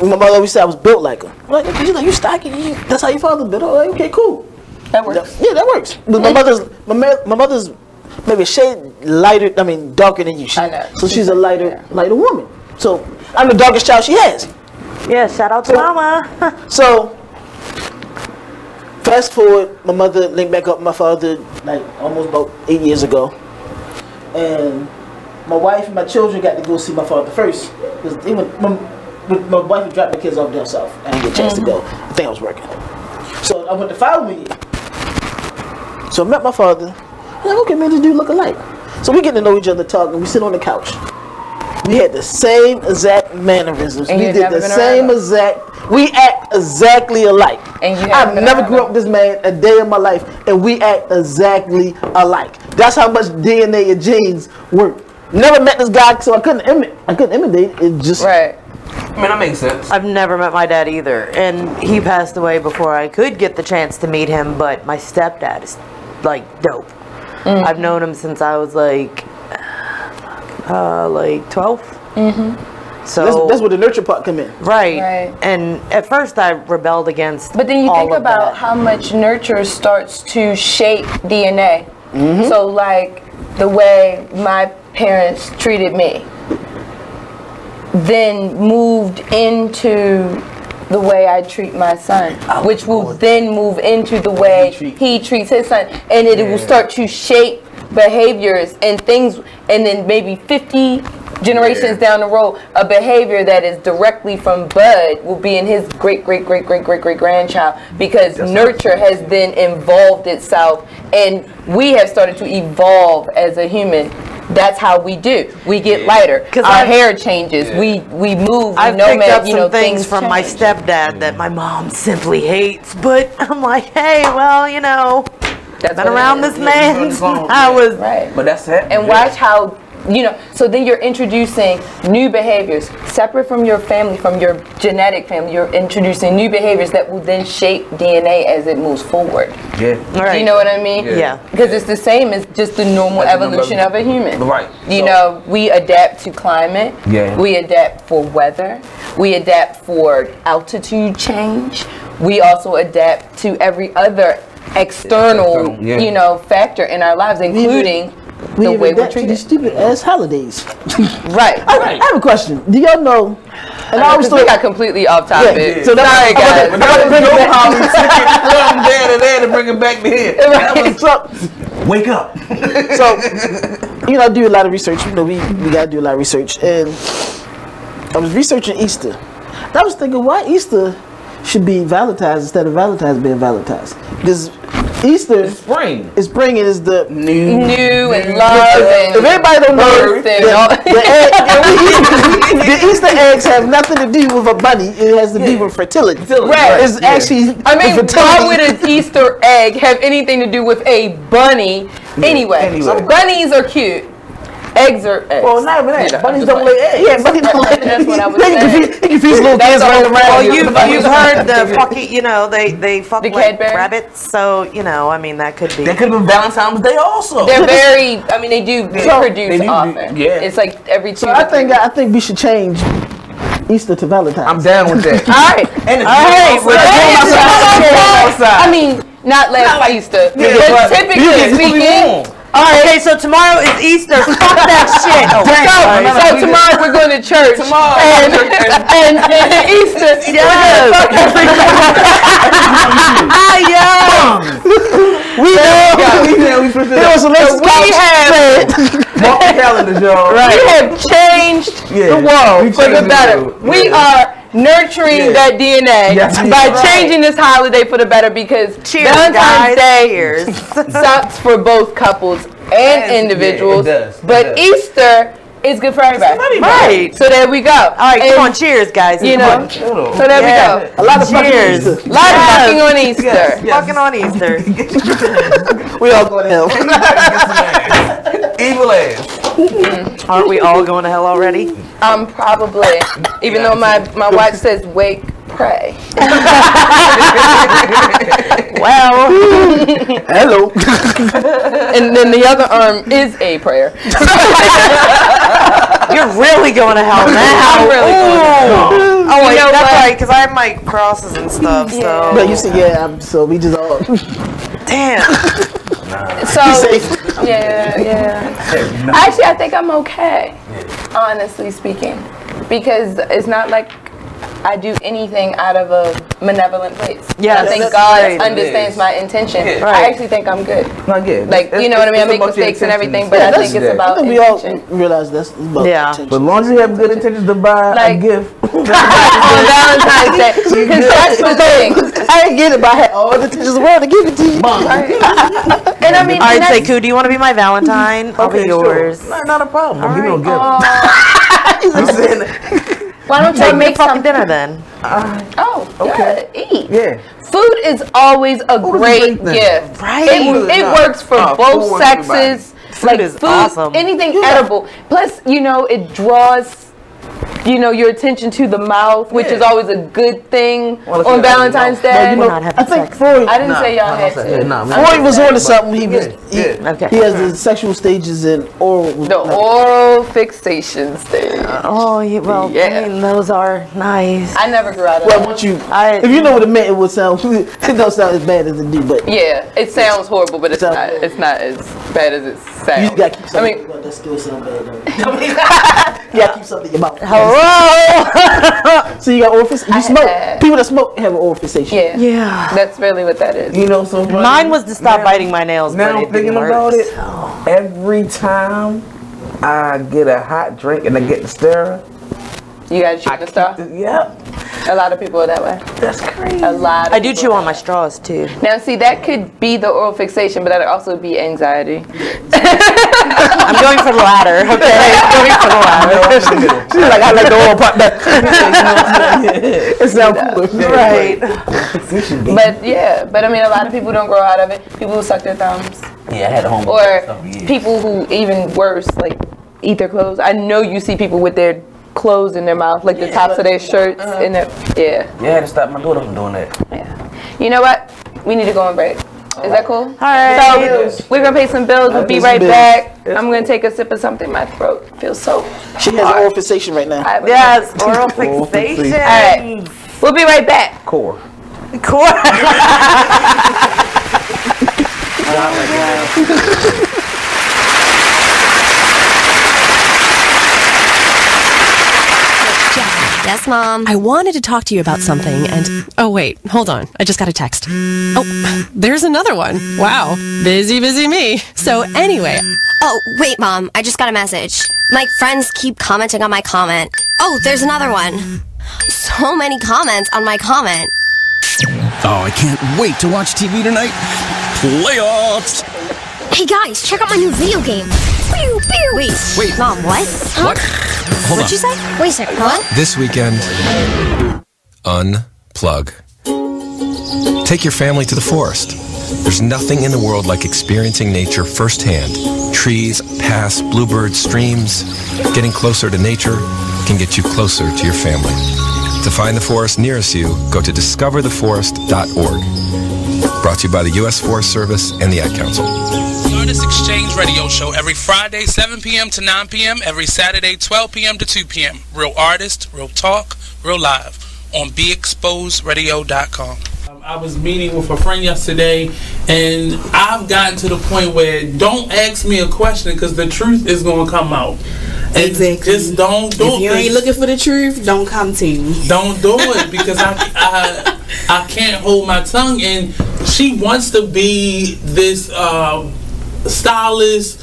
My mother always said I was built like him. I'm like, you stocky. That's how your father built. I'm like, okay, cool. That works. Yeah, that works. But my mother's maybe a shade lighter. I mean, darker than you. I know. So she's a lighter woman. So I'm the darkest child she has. Yeah, shout out to Mama. So, fast forward, my mother linked back up with my father like almost about 8 years ago. And my wife and my children got to go see my father first. Because my wife had dropped the kids off down south. I didn't get a chance to go. I think I was working. So I went the following year. So I met my father. I'm like, okay, man, this dude look alike. So we get to know each other, talking. We sit on the couch. We had the same exact mannerisms. And we did the same exact. We act exactly alike. And I never grew up with this man a day in my life, and we act exactly alike. That's how much DNA and genes work. Never met this guy, so I couldn't imitate. It just I mean, that makes sense. I've never met my dad either, and he passed away before I could get the chance to meet him. But my stepdad is like dope. I've known him since I was like 12. So that's where the nurture part come in. Right. And at first I rebelled against. But then you all think of about that. how much nurture starts to shape DNA. So like the way my parents treated me, then moved into the way I treat my son, which will then move into the way he treats his son, and it will start to shape behaviors and things, and then maybe 50 generations down the road, a behavior that is directly from Bud will be in his great grandchild, because nurture has then involved itself, and we have started to evolve as a human. That's how we do. We get lighter. Our hair changes. We move. I've picked up some things from my stepdad that my mom simply hates, but I'm like, hey, well, been around this man since I was. But that's it. And watch how, so then you're introducing new behaviors separate from your family, from your genetic family. You're introducing new behaviors that will then shape DNA as it moves forward. Yeah. Do you know what I mean? Yeah. Because it's the same as just the normal evolution of a human. Right. We adapt to climate. Yeah. We adapt for weather. We adapt for altitude change. We also adapt to every other external, factor in our lives, including the way we treat these stupid ass holidays. Right. I have a question. Do y'all know? And I always we got completely off topic. Yeah. So sorry, guys. But that was your from there to there to bring it back to here. Wake up. So, I do a lot of research. We got to do a lot of research. And I was researching Easter. And I was thinking, why Easter should be Valentine's instead of Valentine's being Valentine's. Because Easter is spring. Is spring and is the new and love. And if everybody don't know, the Easter eggs have nothing to do with a bunny. It has to do with fertility. Right. It's actually. I mean, why would an Easter egg have anything to do with a bunny? Anyway. So bunnies are cute. Eggs are eggs. Well, not even that. Bunnies don't lay eggs. Yeah, bunnies don't lay eggs. That's what I was saying. They confuse little kids running around. Well, you've heard the fucking, they fuck The like Cadbury? rabbits, so, I mean, that could be. That could have been Valentine's Day also. They're very, I mean, they do produce often. Yeah. It's like every 2 So I think we should change Easter to Valentine's. I'm down with that. All right. And I mean, not last Easter. Yeah, but typically speaking. All right. Okay, so tomorrow is Easter. Fuck that shit. So tomorrow we're going to church. And Easter. Yes. We have calendars, y'all. We have changed the world for the better. We are nurturing that DNA by changing this holiday for the better, because Valentine's Day sucks for both couples and individuals. But Easter is good for everybody. Right. So there we go. All right, come on, cheers, guys. So there we go. A lot of cheers. fucking Easter. A lot of fucking on Easter. Fucking on Easter. We all go to hell. Evil ass. Aren't we all going to hell already? Probably. Even though my watch says wake, pray. Well, hello. And then the other arm is a prayer. You're really going to hell now. I'm really going to hell. Oh, wait, that's right, because I have my crosses and stuff, so. But you see, so we just all. Damn. So, yeah. Actually, I think I'm okay, honestly speaking, because it's not like I do anything out of a malevolent place. Yeah, I think God understands my intention. Yeah. I actually think I'm good. Not good. Like, you know what I mean? I make mistakes and everything, but I think it's about I think we all realize that's about intention. But as long as you have good intentions to buy a gift. On Valentine's Day. Because that's the thing. I didn't get it, but I had all the intentions in the world to give it to you. And I mean, all right, Seko, do you want to be my Valentine? I'll be yours. Sure. Not a problem. I'll give you a gift. Why don't you make fucking dinner then? Okay. Eat. Yeah. Food is always a great gift. Right. It works for both sexes. Food is awesome. Anything edible. Plus, it draws your attention to the mouth, which is always a good thing on Valentine's Day. I think Freud. I didn't say y'all had to. Freud was on to something. He has the sexual stages and oral. The oral fixation stage. Oh, well, I mean, those are nice. I never grew out of Well, that. if you know what it meant, it would sound. It don't sound as bad as it do, but yeah, it sounds horrible, but it's not. It's not as bad as it sounds. You gotta keep something. Well, that still sound bad though. You gotta keep something in your mouth. Hello. So you got orifice. You smoke. People that smoke have an orifice. Yeah. That's really what that is. So mine was to stop biting my nails. Now but I'm thinking about it. Every time I get a hot drink and I get the stir, you gotta chew the straw. Yeah. A lot of people are that way. That's crazy. A lot. I do chew on my straws too. Now, see, that could be the oral fixation, but that would also be anxiety. I'm going for the latter. Okay, I'm going for the latter. She's like, I like the oral part better. It sounds cool, right? But I mean, a lot of people don't grow out of it. People who suck their thumbs. Yeah, I had a home. Or people who, even worse, like eat their clothes. I know you see people with their clothes in their mouth, like the tops of their shirts in their Yeah, I had to stop my daughter from doing that. Yeah. You know what? We need to go on break. Is that cool? All right. So we're gonna pay some bills. We'll be right back. I'm gonna take a sip of something. My throat feels so. She has oral fixation right now. Yes, oral fixation. All right. We'll be right back. Core. Yes, Mom. I wanted to talk to you about something and... Oh, wait. Hold on. I just got a text. Oh, there's another one. Wow. Busy me. So anyway... Oh, wait, Mom. I just got a message. My friends keep commenting on my comment. Oh, there's another one. So many comments on my comment. Oh, I can't wait to watch TV tonight. Playoffs! Hey guys, check out my new video game. Pew, pew. Wait. Mom, what? Huh? What? Hold What'd you say? Wait a second, what? This weekend, unplug. Take your family to the forest. There's nothing in the world like experiencing nature firsthand. Trees, paths, bluebirds, streams. Getting closer to nature can get you closer to your family. To find the forest nearest you, go to discovertheforest.org. Brought to you by the U.S. Forest Service and the Ad Council. The Artist Exchange Radio Show every Friday, 7 p.m. to 9 p.m. Every Saturday, 12 p.m. to 2 p.m. Real artist, real talk, real live on BeExposedRadio.com. I was meeting with a friend yesterday, and I've gotten to the point where don't ask me a question because the truth is going to come out. And exactly. Just don't do it. If you ain't looking for the truth, don't come to me. Don't do it because I can't hold my tongue. And she wants to be this stylist,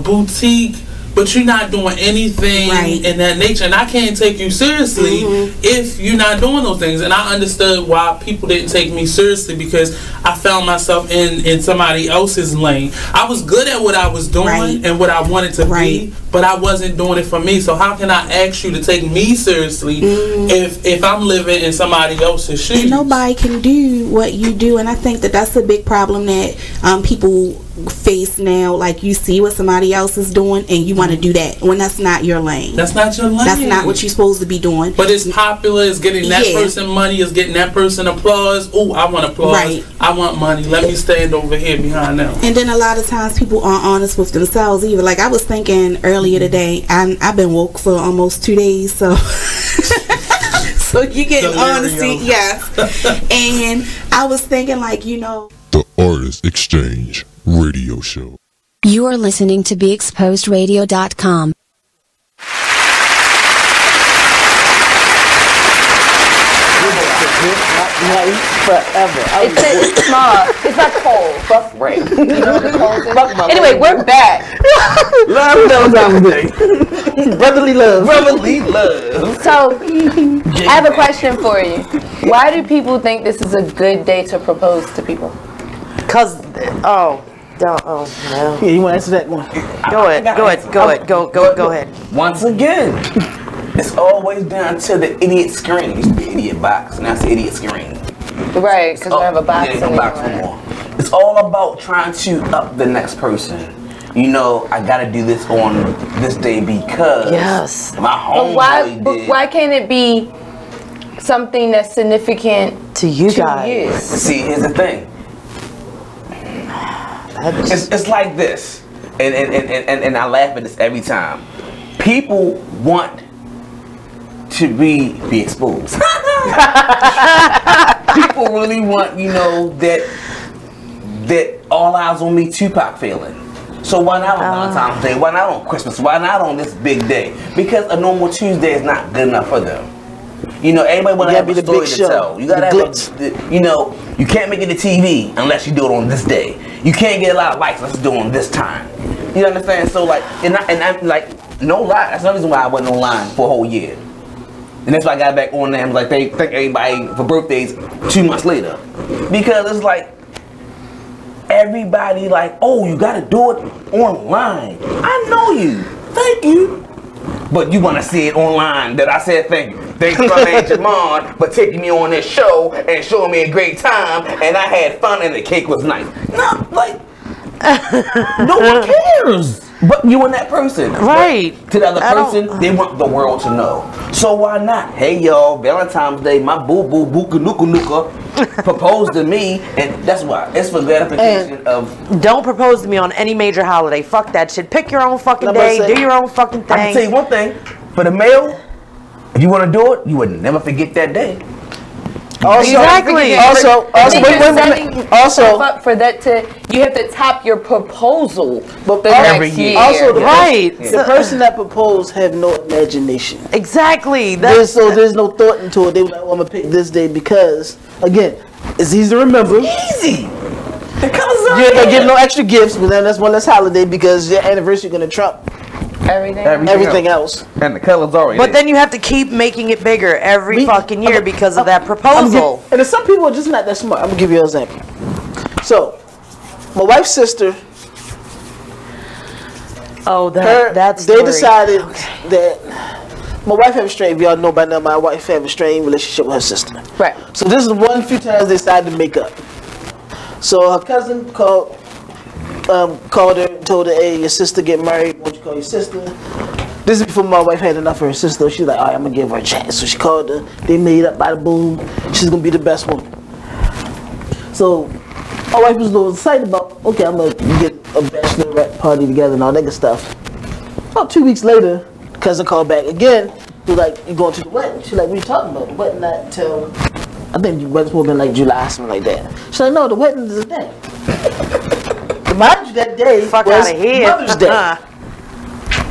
boutique, but you're not doing anything in that nature, and I can't take you seriously if you're not doing those things. And I understood why people didn't take me seriously because I found myself in somebody else's lane. I was good at what I was doing and what I wanted to be, but I wasn't doing it for me. So how can I ask you to take me seriously if I'm living in somebody else's shoes? And nobody can do what you do, and I think that that's a big problem that people face now. Like, you see what somebody else is doing and you want to do that when that's not your lane. That's not your lane. That's not what you're supposed to be doing. But it's popular, it's getting that person money, it's getting that person applause. Oh, I want applause. I want money. Let me stand over here behind them. And then a lot of times people aren't honest with themselves either. Like, I was thinking earlier today, I've been woke for almost 2 days, so so you get honesty, yes. And I was thinking, like, The Artist Exchange Radio Show. You are listening to BeExposedRadio.com. Forever. It's small. It's not cold. Buff break. Anyway, we're back. Love Valentine's Day. Brotherly love. Brotherly love. So, I have a question for you. Why do people think this is a good day to propose to people? Because, no. Yeah, you want to answer that one? Go ahead. Once again, it's always down to the idiot screen. It used to be idiot box, and that's the idiot screen. Right, because we have a box. Yeah, no box anymore. It's all about trying to up the next person. I gotta do this on this day because my homeboy But why can't it be something that's significant to you guys? See, here's the thing. It's like this, and I laugh at this every time. People want to be exposed. People really want, that all eyes on me Tupac feeling. So why not on Valentine's Day? Why not on Christmas? Why not on this big day? Because a normal Tuesday is not good enough for them. Everybody want to have a story to tell. You gotta have you can't make it to TV unless you do it on this day. You can't get a lot of likes unless you do it on this time. You understand? So and I'm like, no lie. That's the reason why I wasn't online for a whole year. And that's why I got back on there. Like, they thank everybody for birthdays 2 months later. Because it's like, everybody like, oh, you gotta do it online. I know you. Thank you. But you want to see it online that I said thank you. Thanks for Maddmann for taking me on this show and showing me a great time, and I had fun and the cake was nice. No, like, no one cares but you and that person. Right. But to the other person, they want the world to know. So why not? Hey y'all, Valentine's Day, my boo-boo buka nuka nuka proposed to me, and that's why. It's for gratification of... Don't propose to me on any major holiday. Fuck that shit. Pick your own fucking day. Do your own fucking thing. I can tell you one thing. For the male, if you want to do it, you would never forget that day. Also, exactly. Also, for that to, you have to top your proposal the every next year. year. Also, the person that proposed have no imagination. Exactly. There's no thought into it. They were like, oh, I'm gonna pick this day because, again, it's easy to remember. Easy. You're gonna get no extra gifts, but then that's one less holiday because your anniversary gonna trump Everything else. And the color's already But then you have to keep making it bigger every fucking year because of that proposal. And some people are just not that smart. I'm gonna give you an example. So, my wife's sister. Oh, they decided that my wife had a strained. If y'all know by now, my wife had a strained relationship with her sister. Right. So this is one few times they decided to make up. So her cousin called her and told her, "Hey, your sister get married. Why don't you call your sister?" This is before my wife had enough of her sister. She's like, "All right, I'm gonna give her a chance." So she called her. They made up by the boom. She's gonna be the best one. So my wife was a little excited about, okay, I'm gonna get a bachelorette party together and all that good stuff. About 2 weeks later, cousin called back again. He was like, "You going to the wedding?" She's like, "What are you talking about? The wedding not until, I think the wedding's supposed to be like July, something like that." She's like, "No, the wedding is a day." Mind you, that day was Mother's Day.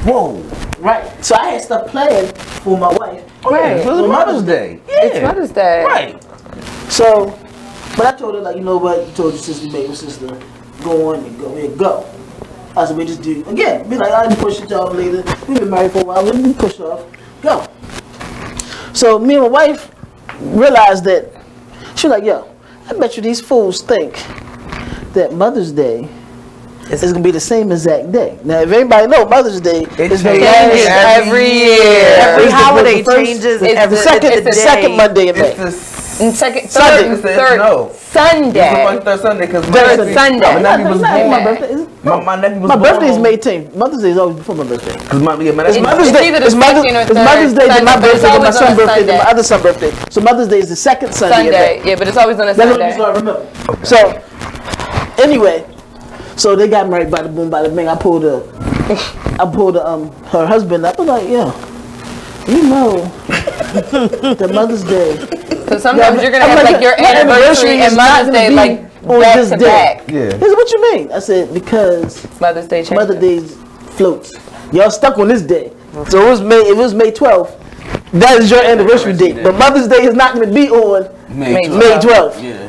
Whoa. Right. So I had stuff planned for my wife. Right. It was Mother's Day. Yeah. It's Mother's Day. Right. So, but I told her, like, you know what? You told your sister, baby sister, go on and go ahead, go. I said, we just do, again, be like, I'll push it off later. We've been married for a while. We'll be pushed off. Go. So me and my wife realized that, she was like, yo, I bet you these fools think that Mother's Day is going to be the same exact day. Now, if anybody knows, Mother's Day is changes every year. Every holiday changes. The second Monday in May. Second, Sunday. third Sunday. Third Sunday because third Sunday. My nephew was born. My birthday is my nephew was my born. birthday is May 10th. Mother's Day is always before my birthday. Because my It's Mother's Day. It's Mother's Day. Then my birthday. Then my son's birthday. Then my other son's birthday. So Mother's Day is the second Sunday. Yeah, but it's always on a Sunday. That's what I remember. So anyway, so they got married by the boom, by the bang. I pulled her husband up. I was like, yeah, you know, the Mother's Day. So sometimes you're gonna have like your anniversary and Mother's Day like back to back. Yeah. This is what you mean. I said because Mother's Day changes. Mother's Day floats. Y'all stuck on this day. So it was May 12th. That is your anniversary date. But Mother's Day is not going to be on May 12th. Yeah.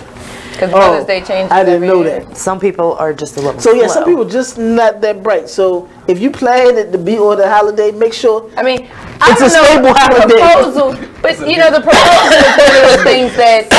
Because Mother's Day changes. I didn't know that. Some people are just a little So yeah, slow. some people just not that bright. So if you plan it to be on the holiday, make sure it's a stable holiday. Proposal, but you know the proposal is one of those things that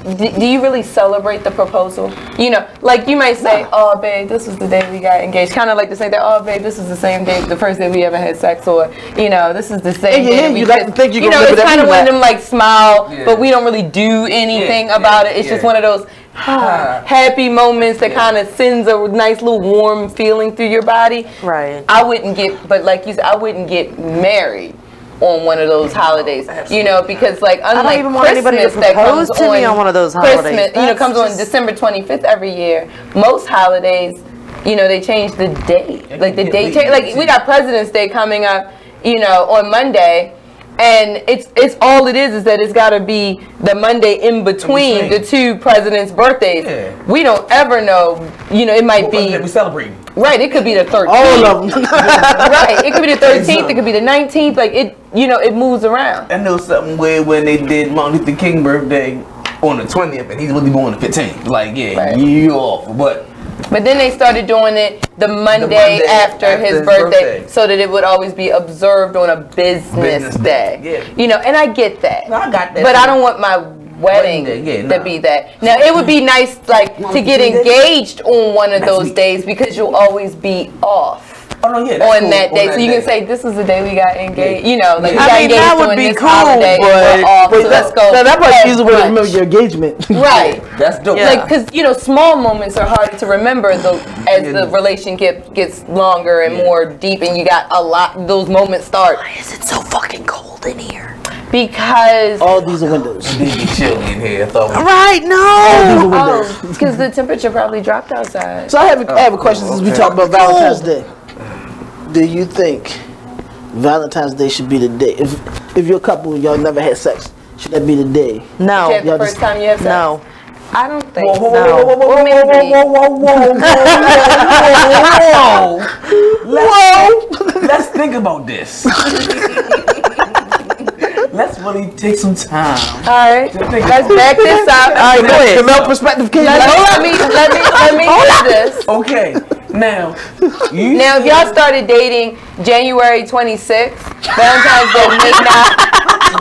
do you really celebrate the proposal? You know, like you might say, "Oh, babe, this was the day we got engaged." Kind of like to say that, "Oh, babe, this is the same day, the first day we ever had sex," or you know, "This is the same day." You like to think you know, it's kind of one of them like smile, but we don't really do anything about it. It's just one of those happy moments that kind of sends a nice little warm feeling through your body. Right. I wouldn't get, but like you said, I wouldn't get married on one of those holidays, you know, because like unlike I don't even want anybody to propose to me on one of those holidays. Christmas, you know, comes on December 25th every year. Most holidays, you know, they change the date. Like the date change. Like we got President's Day coming up, you know, on Monday. And it's all it is that it's got to be the Monday in between the two presidents' birthdays. Yeah. We don't ever know. You know, it might be we celebrating. Right. It could be the 13th. All of them. Right. It could be the 13th. It could be the 19th. Like it. You know, it moves around. I know something where when they did Martin Luther King birthday on the 20th, and he's really born on the 15th. Like you off, but then they started doing it the Monday after his birthday, so that it would always be observed on a business day. Yeah. You know, and I get that. No, I got that. But I don't want my wedding to be that. Now, it would be nice, like, to get engaged on one of those days because you'll always be off. On that day, so you can say this is the day we got engaged. You know, like we got engaged that would on be this cool, holiday. but We're off, so let's go. That might be easy way to remember your engagement. Right. That's dope. Like, because you know, small moments are harder to remember as the relationship gets longer and more deep, and you got a lot. Those moments start. Why is it so fucking cold in here? Because all these are windows. It be chilly in here. Right? No. Because the temperature probably dropped outside. So I have a question since we talked about Valentine's Day. Do you think Valentine's Day should be the day? If you're a couple and y'all never had sex, should that be the day? No. The first time you have sex? No. I don't think Whoa, Let's think about this. Let's really take some time. All right, let's back this up. All right, go ahead. The male perspective came. Let me do this. Okay, now Now, if y'all started dating January 26th, Valentine's Day may not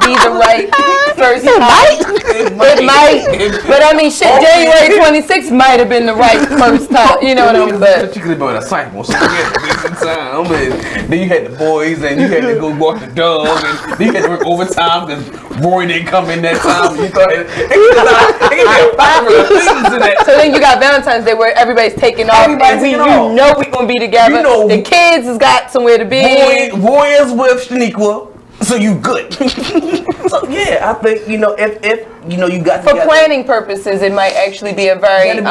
be the right first time. It might. But I mean, shit, January 26th might have been the right first time. You know what I mean? But you could have been a cycle. So you had to waste some time. Then you had the boys, and you had to go walk the dog, and then you had to work overtime because Roy didn't come in that time. You thought it so then you got Valentine's Day where everybody's taking off, and you know we're gonna be together. You know, the kids has got somewhere to be. Roy is with Shaniqua. So you good. So yeah, I think if you got for planning purposes, it might actually be a very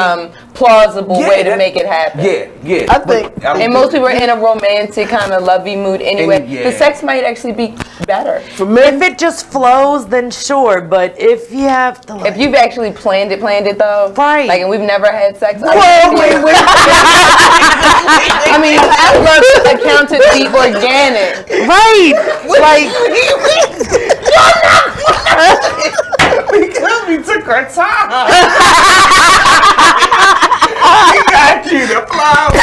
plausible way to make it happen. Yeah. I think, and most people are in a romantic kind of lovey mood anyway. The sex might actually be better. For me, if it just flows, then sure. But if you have to, if you've actually planned it though, right? Like, and we've never had sex. Wait. I mean, I love the account to be organic, right? Like. Because we took our time. We got you the flowers.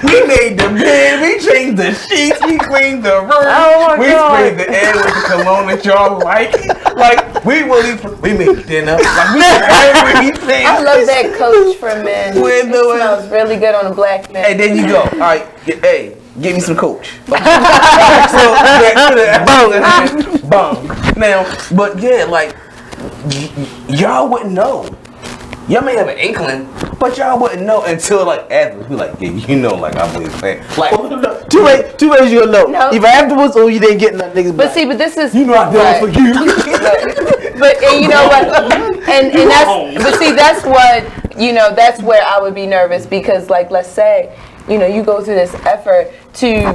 We made the bed. We changed the sheets. We cleaned the room. We sprayed the air with the cologne that y'all like. Like we made dinner. Like we did everything. I love that Coach for men. It smells really good on a black man. Hey, there you go. All right, hey. Give me some Coach. So back to the bong. Now, but yeah, like y'all wouldn't know. Y'all may have an inkling, but y'all wouldn't know until like afterwards. We like, yeah, like I believe that. Like two ways you'll know. Either afterwards or you didn't get nothing. Niggas but see, but this is I did it for you. But and you know what? And that's but see that's what that's where I would be nervous because like let's say. You go through this effort to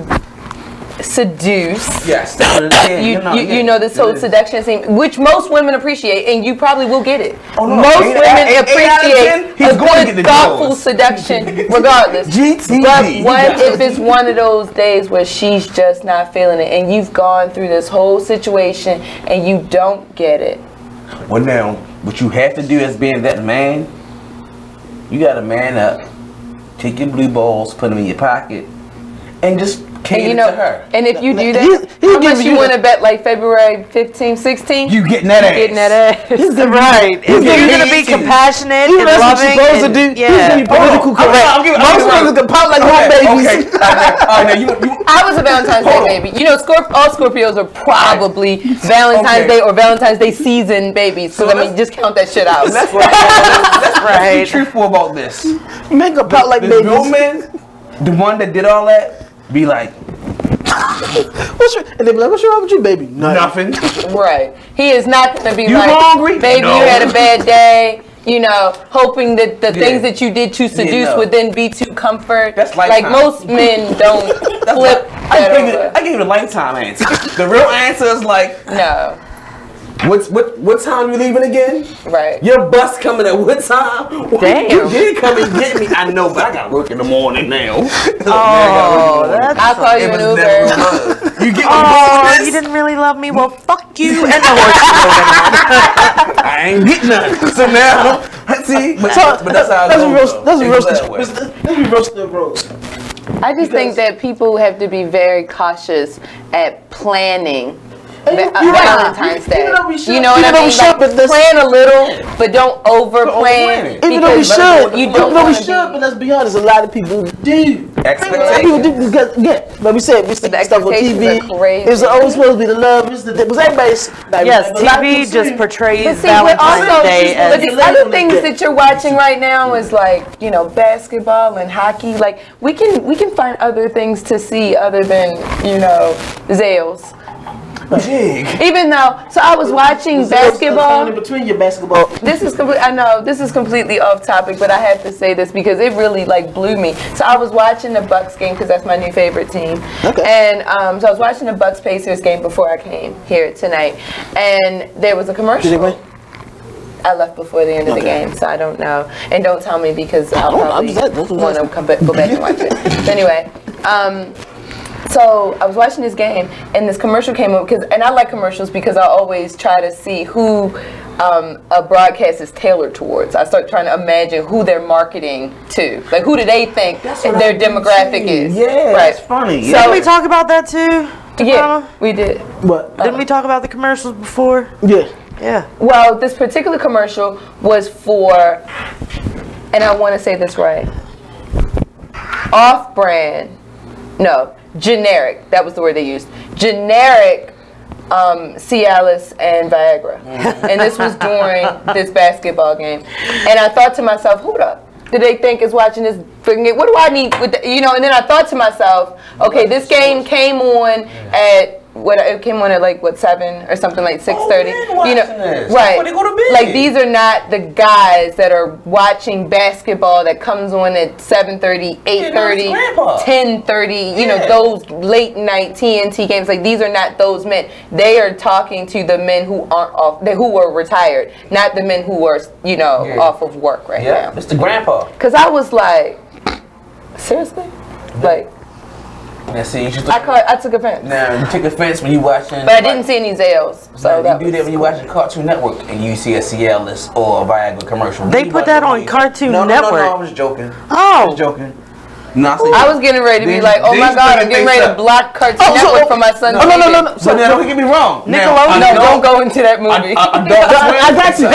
seduce. Yes. This whole seduction scene, which most women appreciate, and you probably will get it. Oh, no. Most women appreciate a good, get thoughtful seduction, regardless. But what if it's one of those days where she's just not feeling it, and you've gone through this whole situation, and you don't get it? Well, now, what you have to do as being that man, you got to man up. Take your blue balls, put them in your pocket, and just cater to her. And if you do that, how much you want to bet like February 15, 16? You getting that ass. Getting that ass. Right. If you're going to be compassionate and loving. What you're supposed to do. Yeah. Be political correct. Most women can pop like home babies. I was a Valentine's Day baby. All Scorpios are probably Valentine's Day or Valentine's Day season babies. So just count that shit out. Let's be truthful about this. Make a pop like babies. The man, the one that did all that, be like, and they be like, what's wrong with you, baby? Nothing. Right. He is not going to be you like, hungry? Baby, no. You had a bad day. Hoping that the things that you did to seduce would then be to comfort. That's like most men don't flip that over. I gave it a lifetime answer. The real answer is like, no. What time you leaving again? Right. Your bus coming at what time? Damn. You did come and get me. I know, but I got work in the morning now. I'll call you an Uber. You get you didn't really love me? Well, fuck you and the horse. I ain't getting nothing. So now, see, but that's how it goes. Let's be roasting the roast. I just think that people have to be very cautious at planning Valentine's Day. You know what I mean? Like, plan a little, but don't over plan. Even though we should, but let's be honest, a lot of people do. Expectations. But we said stuff on TV. It's always supposed to be the love. Was everybody's? Yes, TV just portrays Valentine's Day as. But the other things that you're watching right now is like basketball and hockey. Like we can find other things to see other than Zales. Even though, so I was watching basketball. In between your basketball. This is completely off topic, but I have to say this because it really blew me. So I was watching the Bucks game because that's my new favorite team. Okay. And so I was watching the Bucks Pacers game before I came here tonight, and there was a commercial. Did they win? I left before the end of the game, so I don't know. And don't tell me because I'll probably want to go back and watch it. So anyway. So I was watching this game, and this commercial came up and I like commercials because I always try to see who a broadcast is tailored towards. I start trying to imagine who they're marketing to, like who do they think their demographic is. Yeah, right. that's funny. So didn't we talk about that too? Yeah, we did. What? Didn't we talk about the commercials before? Yeah. Yeah. Well, this particular commercial was for, and I want to say this right, off-brand, no, generic, that was the word they used, generic Cialis and Viagra. And this was during this basketball game. And I thought to myself, who the do they think is watching this? What do I need with the, you know? And then I thought to myself, okay, this game came on at it came on at like 7 or something, like 6:30. You know, right? They go to bed. Like these are not the guys that are watching basketball that comes on at 7:30, 8:30, 10:30. You know, those late night TNT games. Like these are not those men. They are talking to the men who aren't off, who were retired, not the men who are off of work right now. It's the grandpa. Cause I was like, seriously, like. Now, see, I took offense. Now you take offense when you watching. But I didn't see any Zales. So you do that when you watching Cartoon Network and you see a Cialis or a Viagra commercial. They put that on Cartoon Network. No, I was joking. Oh. I was joking. No, I was getting ready to be like, oh my God, I'm getting ready to block Cartoon Network for my son. No. So now, don't get me wrong. Nickelodeon, don't go into that movie. I got you.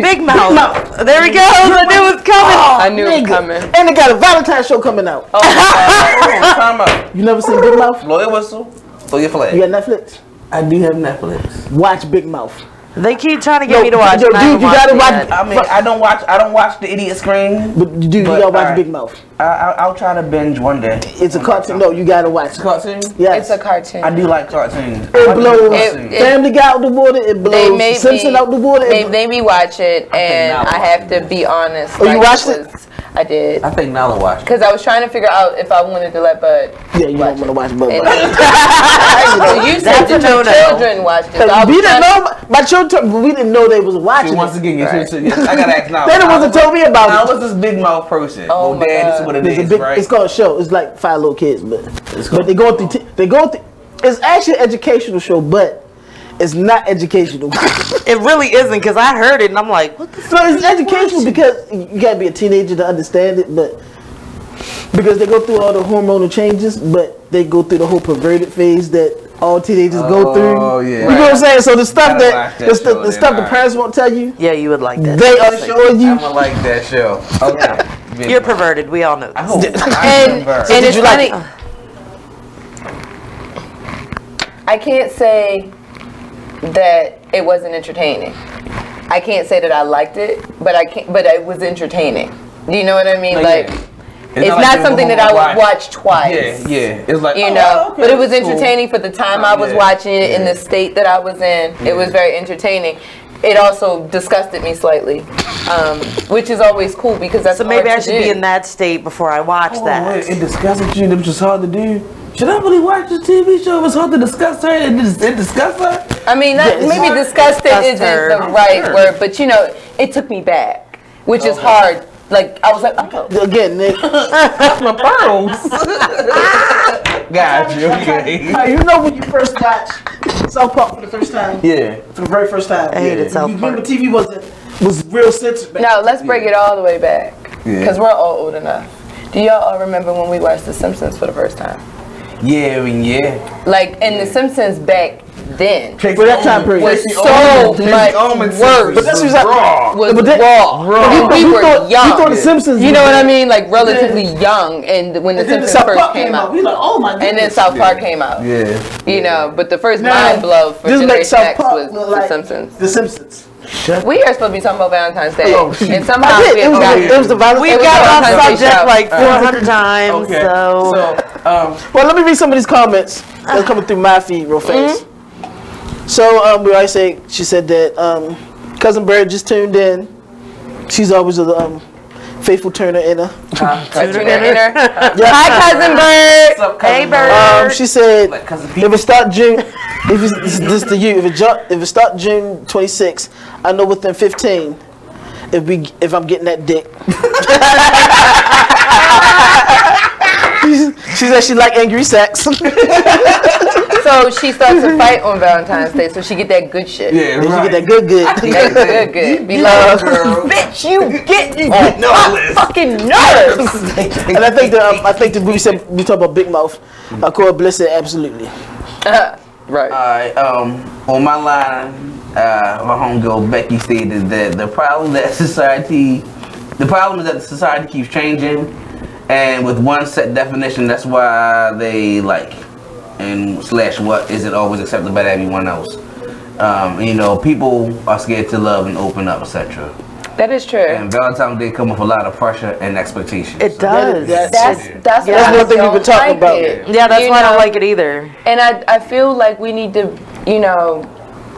Big mouth. There we go. I knew it was coming. I knew it was coming. And they got a Valentines show coming out. Oh, time out. You never seen Big Mouth? Blow your whistle. Throw your flag. You got Netflix? I do have Netflix. Watch Big Mouth. They keep trying to get me to watch it. Dude, you gotta watch. I mean, I don't watch the Idiot Screen. But you gotta watch Big Mouth. I'll try to binge one day. It's a cartoon. No, you gotta watch. It's a cartoon? Yes. It's a cartoon. I do like cartoons. It blows Family Guy out the water. It blows Simpson out the water. They made me watch it, and I have to be honest. Oh, you watched it? I did. I think Nala watched it. Because I was trying to figure out if I wanted to let Bud. Yeah, you don't want to watch Bud. You said that your children watched it. So we didn't know. My children, we didn't know they was watching. Once again, I gotta ask Nala. They the ones that told me about it. I was this Big Mouth person. Oh my Dad, this is what it is, right? It's called a show. It's like 5 little kids, but they go through. It's actually an educational show, but it's not educational. It really isn't, because I heard it and I'm like, what the fuck? So it's educational because you gotta be a teenager to understand it, but because they go through all the hormonal changes, but they go through the whole perverted phase that all teenagers go through. Oh yeah. You know what I'm saying? So the stuff the stuff the parents won't tell you. Yeah, you would like that. They are showing you. I'm gonna like that show. Okay. You're perverted. We all know this. I hope. And it's funny. I can't say that it wasn't entertaining. I can't say that I liked it, but it was entertaining. Do you know what I mean? Like, it's not something that I would watch twice. Yeah. It's like, okay, but it was entertaining for the time I was watching it in the state that I was in. It was very entertaining. It also disgusted me slightly, which is always cool because that's so maybe I should be in that state before I watch that. Wait, it disgusted you? It was just hard to do. Should I really watch this TV show? It was hard to discuss her and discuss her? I mean, maybe disgusted isn't the right word, but it took me back, which is hard. Like, I was like, oh. Again, Nick. My pearls. Got you. Okay. You know when you first watched South Park for the first time? Yeah. For the very first time. I hated South Park. Remember TV was real censored. No, let's break it all the way back. Because we're all old enough. Do y'all all remember when we watched The Simpsons for the first time? Yeah, I mean, yeah. Like, and The Simpsons back then for that time period was so much worse. But this was raw. We were young. We thought The Simpsons. You know what I mean? Like relatively young, and when The Simpsons first came out, we were like, oh my goodness. And then South Park came out. Yeah. You know, but the first mind blow for Generation X was The Simpsons. The Simpsons. We are supposed to be talking about Valentine's Day, and somehow we got off subject like 400 times. Okay. So well, let me read some of these comments that's coming through my feed real fast. So we always say, she said that Cousin Bird just tuned in. She's always a faithful turner inner. Hi, Cousin Bird. Hey, Bird. She said, if it start June, this to you, if it start June 26th, I know within 15 if I'm getting that dick. She said she like angry sex. So she starts to fight on Valentine's Day, so she get that good shit. Yeah, She right. get that good. That good. Be like, bitch, you getting my fucking nerves. And I think that we talk about Big Mouth. Cora Bliss said absolutely. Right. Alright, on my line, my homegirl Becky stated that the problem is that society keeps changing, and with one set definition, that's why they like and / what isn't always accepted by everyone else. You know, people are scared to love and open up, etc. That is true. And Valentine's Day come with a lot of pressure and expectations. It does. That's one thing we've been talking about. Yeah, that's why I don't like it either. And I feel like we need to, you know,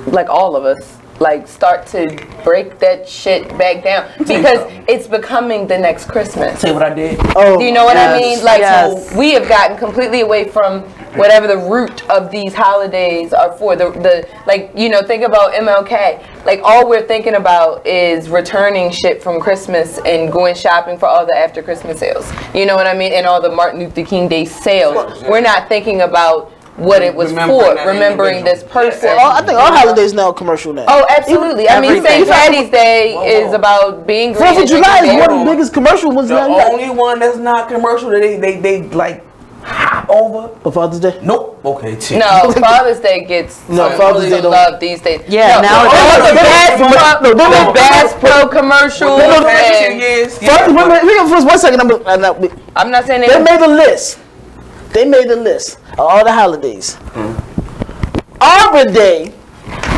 like all of us, like start to break that shit back down because it's becoming the next Christmas. Say what I did. Do you know what I mean? Like, so we have gotten completely away from whatever the root of these holidays are for. The like, you know, think about MLK. Like, all we're thinking about is returning shit from Christmas and going shopping for all the after Christmas sales. You know what I mean? And all the Martin Luther King Day sales. We're not thinking about what it was for, remembering this person. Well, I think all holidays now are commercial now. Oh, absolutely. I mean, St. Patty's Day is about being green. 4th of July is one of the biggest commercial ones now. The only one that's not commercial that they like hop over. For Father's Day? Nope. Okay. Chill. No, Father's Day gets Father's Day don't love these days. Yeah, no, now all the Bass Pro commercials. For 1 second, I'm not saying they made a list. They made a list of all the holidays. Arbor Day,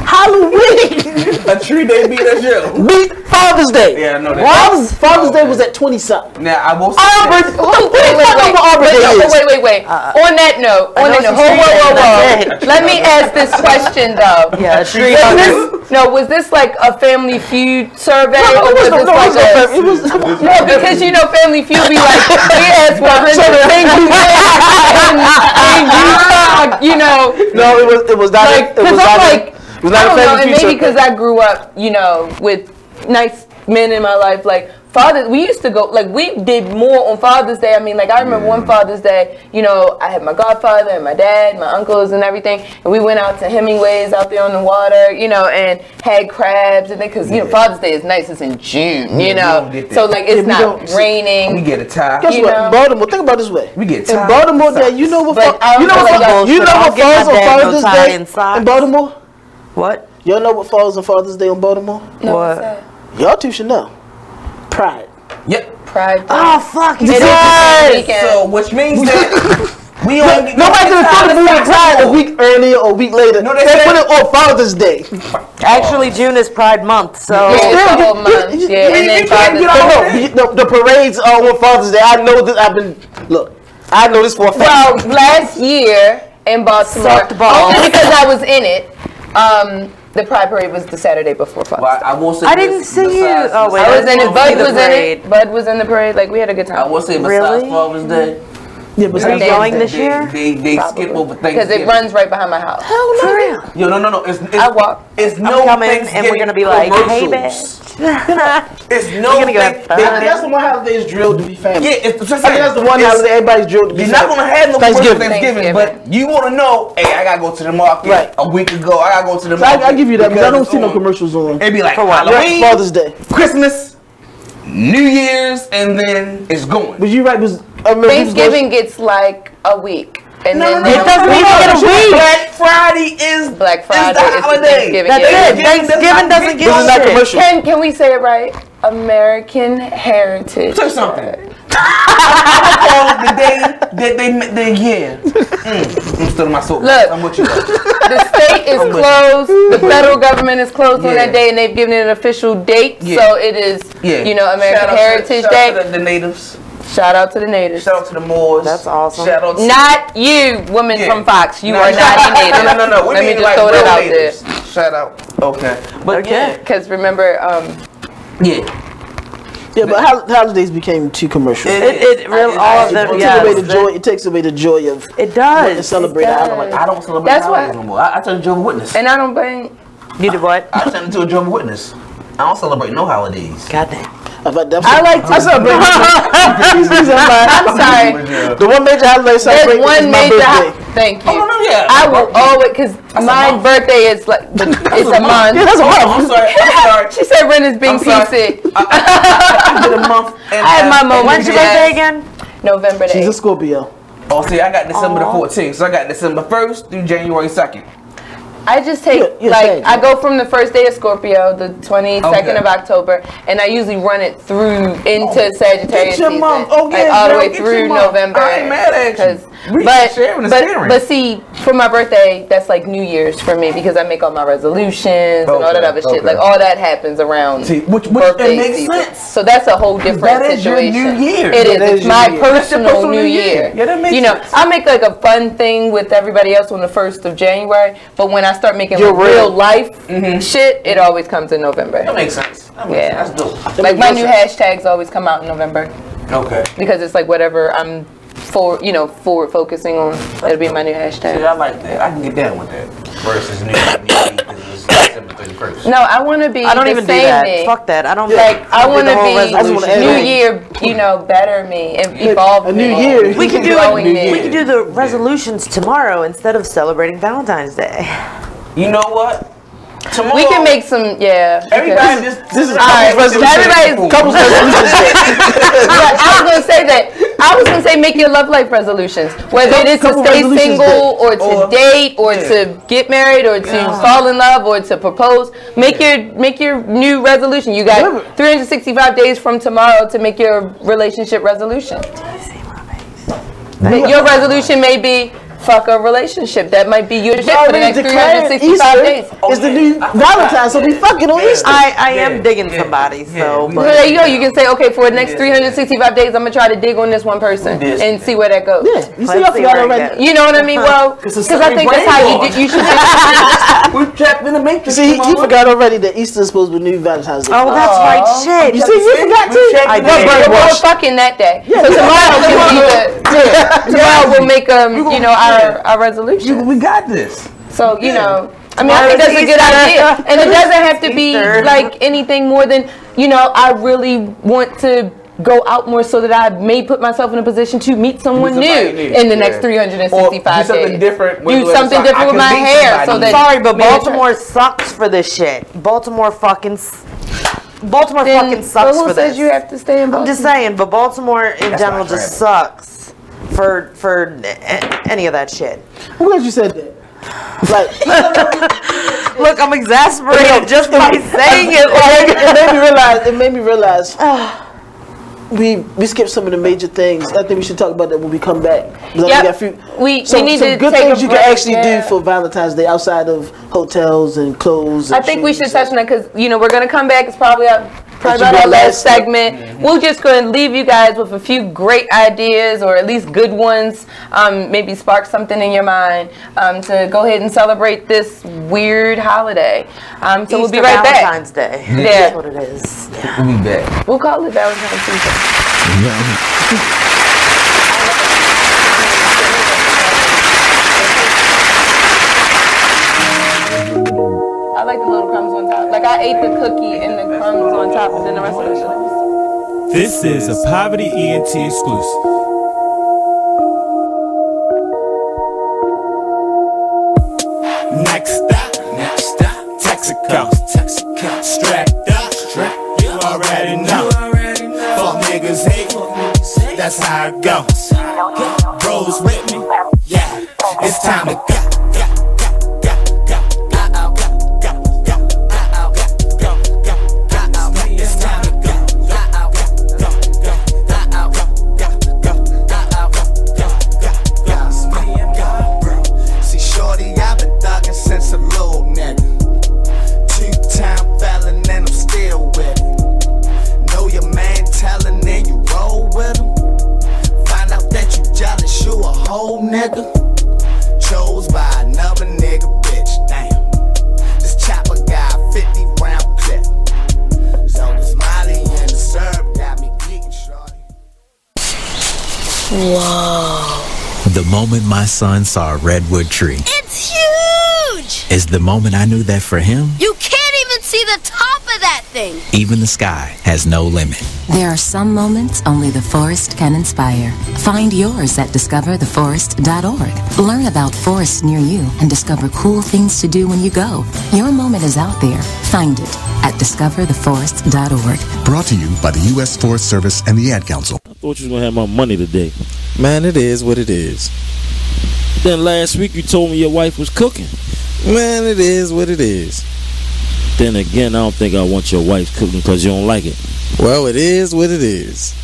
Halloween. A tree day beat us, yo. Beat Father's Day. Yeah, I know that. Father's Day was at 20-something. Now, I will say Wait. On that note, whoa. Let me ask this question, though. Yeah, was this like a Family Feud survey? Or was this like no, because you know Family Feud be like, we asked 100 things and you know. No, it was not. Like, because I'm like, I don't know, and maybe because I grew up, you know, with nice men in my life, like we used to go, like we did more on Father's Day. I mean, like I remember one Father's Day, you know, I had my godfather and my dad, my uncles and everything, and we went out to Hemingway's out there on the water, you know, and had crabs and because you know Father's Day is nice, it's in June, you know, so like it's not raining. We get a tie. Guess what? Baltimore, think about it this way. We get tie. In Baltimore, Day, you know what falls on Father's Day in Baltimore? What? Y'all know what falls on Father's Day on Baltimore? No, what? Y'all two should know. Pride. Yep. Pride. Oh, fuck. It is. So, which means that we only nobody's gonna put the movie Pride a week earlier or a week later. No, they put it on Father's Day. Actually, June is Pride Month, so it's the whole month. Yeah, and then Father's Day. The parades are on Father's Day. I know that. I know this for a fact. Well, last year in Baltimore, only because I was in it. The Pride Parade was the Saturday before Father's Day. I will say I didn't see you. Oh wait, I was in it. Bud was in it. Bud was in the parade. Like we had a good time. I will say besides Father's Day. Yeah, but are you going this year? They skip over Thanksgiving because it runs right behind my house. Hell no. For real? Yo, no. I walk. It's no Thanksgiving, and we're gonna be like, hey, bitch. It's no. That's the one holiday is drilled to be family. Yeah, it's just I think that's the one holiday everybody's drilled to be. You're not gonna have no Thanksgiving, but you want to know. Hey, I gotta go to the market a week ago. I gotta go to the market. I give you that because I don't see no commercials on. It'd be like Halloween, Father's Day, Christmas, New Year's, and then it's going. But you're right. Thanksgiving gets like a week. And then it doesn't even get a week. Black Friday is Black Friday is the holiday. Thanksgiving. That's it. Thanksgiving doesn't get commercial. Can we say it right? American Heritage. Say something. I call it the day that they I'm still in my soul. Look, I'm with you. The state is closed. The federal government is closed on that day, and they've given it an official date. So it is, you know, American Heritage Day. Shout out to the natives. Shout out to the natives. Shout out to the Moors. That's awesome. Shout out to not you, woman from Fox. You are not a native. No. Let me just throw that out there. Shout out. Okay. But because remember, Yeah, but holidays became too commercial. It really all of them. It takes away the joy of it does to celebrate. I don't celebrate holidays no more. I turned Jehovah's Witness. And I don't blame. You did what? I turned into a Jehovah's Witness. I don't celebrate no holidays. Goddamn. I like to. I celebrate. I'm sorry. The one major holiday celebration is my birthday. Thank you. Oh, no, yeah. I will always, because my birthday is like, it's a month. Yeah, that's a month. I'm sorry. She said Wren is being PC. I did a month. I had my moment. When's your birthday again? November 8th. She's a Scorpio. Oh, see, I got December the 14th, so I got December 1st through January 2nd. I just take, I go from the first day of Scorpio, the 22nd of October, and I usually run it through into Sagittarius season. All the way through November. I ain't mad at you. But see, for my birthday, that's like New Year's for me because I make all my resolutions and all that other shit. Like all that happens around birthday season. Sense. So that's a whole different situation. Your New Year. It is. It's my personal New Year. Yeah, that makes sense. I make like a fun thing with everybody else on the 1st of January, but when I start making real life shit, it always comes in November. That makes sense. That's dope. Like my new hashtags always come out in November. Okay. Because it's like whatever I'm forward focusing on. It'll be my new hashtag. See, I like that. I can get down with that. Versus New Year because it's December 31st. No, I want to be. I don't the even do same that. me. Fuck that. I don't. Like I want to be resolution. New Year. Better me and evolve. A new year. We can do We can do the resolutions tomorrow instead of celebrating Valentine's Day. You know what? Tomorrow, we can make some, Everybody, this is couples resolution. Couples resolution. I was gonna say that. I was gonna say make your love life resolutions, whether it is to stay single or to date or to get married or to fall in love or to propose. Make your new resolution. You got 365 days from tomorrow to make your relationship resolution. Your resolution may be fuck a relationship. That might be your shit for the next 365 days. It's the new Valentine's, so be fucking on Easter. I am digging somebody, so. But there you go. You can say, okay, for the next 365 days, I'm gonna try to dig on this one person and see where that goes. Yeah, you see, I forgot already. You know what I mean? Well, because I think that's how you should. We're trapped in the matrix. See, he forgot already that Easter is supposed to be new Valentine's Day. Oh, that's right. Shit. You see, you forgot too. We're fucking that day. So tomorrow we'll make our resolution. We got this. So I mean, I think that's a good idea, and it doesn't have to be like anything more than I really want to go out more so that I may put myself in a position to meet someone new in the next 365 days. Do something different. Do something different with my hair. So that sorry, but Baltimore sucks for this shit. Baltimore fucking sucks who for this. Says you have to stay in Baltimore? I'm just saying, but Baltimore in general just sucks for any of that shit. I'm glad you said that. Like, look, I'm exasperated just by saying it. Like, it made me realize. We skipped some of the major things. I think we should talk about that when we come back. We need some to good take things a you break, can actually do for Valentine's Day outside of hotels and clothes. And I think we should shoes. touch on that because we're gonna come back. It's probably about our last segment. We're just going to leave you guys with a few great ideas, or at least good ones. Maybe spark something in your mind to go ahead and celebrate this weird holiday. So we'll be right back. Valentine's Day. Yeah, that's what it is. We'll be back. We'll call it Valentine's Tuesday. I like the little crumbs on top. Like I ate the cookie and the crumbs on top, and then the rest of the shit. This is a Poverty ENT exclusive. Next stop, Texaco. Strapped up, you already know. Fuck niggas hate, that's how it goes. Bros with me, yeah, it's time to go. Chose by another nigga, bitch. Damn. This chopper got 50 round clip. So the smiley and the syrup got me geeking, shorty. Whoa. The moment my son saw a redwood tree. It's huge! Is the moment I knew that for him. You can't even see the top of that thing. everything. Even the sky has no limit. There are some moments only the forest can inspire. Find yours at discovertheforest.org. Learn about forests near you and discover cool things to do when you go. Your moment is out there. Find it at discovertheforest.org. Brought to you by the U.S. Forest Service and the Ad Council. I thought you was going to have my money today. Man, it is what it is. Then last week you told me your wife was cooking. Man, it is what it is. Then again, I don't think I want your wife cooking because you don't like it. Well, it is what it is.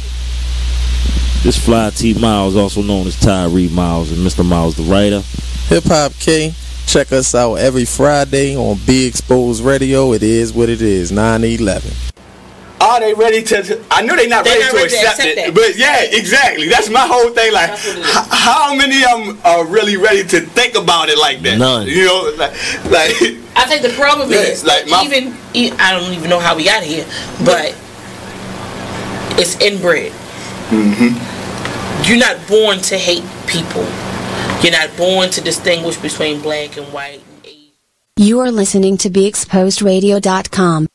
This Fly T Miles, also known as Tyree Miles, and Mr. Miles the writer. Hip Hop K. Check us out every Friday on Be Exposed Radio. It is what it is, 9/11. Are they ready to? I know they're not ready to accept it, but yeah, exactly. That's my whole thing. Like, how many of them are really ready to think about it like that? None. You know, like I think the problem is like even I don't even know how we got here, but it's inbred. You're not born to hate people. You're not born to distinguish between black and white. You are listening to BeExposedRadio.com.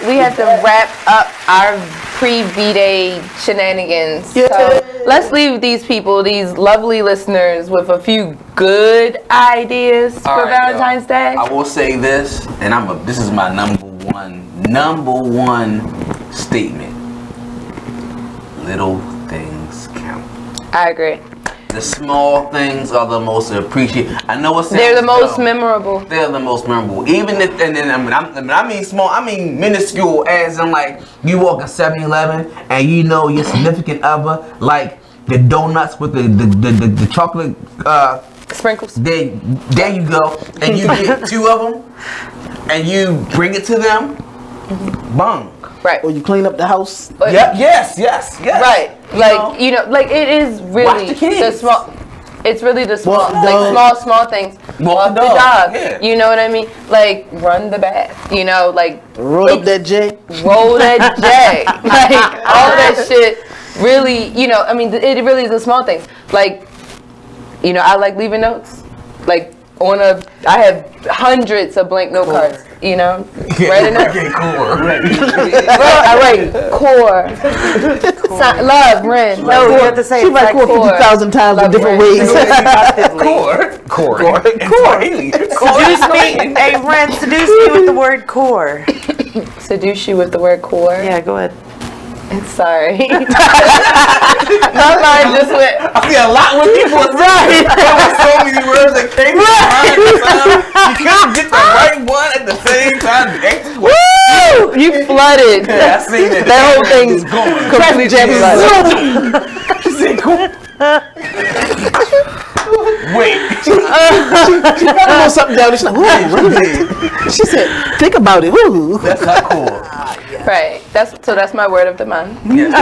We have to wrap up our pre-V-Day shenanigans. Yeah. So let's leave these people, these lovely listeners, with a few good ideas for Valentine's Day. I will say this, and this is my number one statement. Little things count. I agree. The small things are the most appreciated. I know it's they're the most memorable. They're the most memorable. Even if, and then I mean small, I mean minuscule, as in like you walk a 7-Eleven and you know your significant other like the donuts with the chocolate sprinkles. There you go, and you get 2 of them, and you bring it to them. Bang. Right. Or you clean up the house. Yep. Yes. Right. Like like it is really the small. It's really the small, small things. Walk the dog. Yeah. You know what I mean? Like run the bath. You know, like roll up that J. Roll that J. Like all that shit. Really, you know. I mean, it really is the small things. Like, you know, I like leaving notes. Like I have hundreds of blank note cards. You know, writing it. I write core. Love, Wren. No, you have to say she might core 50,000 times in different ways. Core. Seduce me. Hey, Wren, seduce me with the word core. Seduce you with the word core? Yeah, go ahead. Sorry. My mind just went. I see a lot when people right. There were so many words that came to mind. You couldn't get the right one at the same time. Woo! You flooded. Yeah, I see that. That whole thing's completely Wait. She probably wrote something down. She's like, ooh, she said, think about it. Ooh. That's not cool. Right. That's my word of the month. Yes.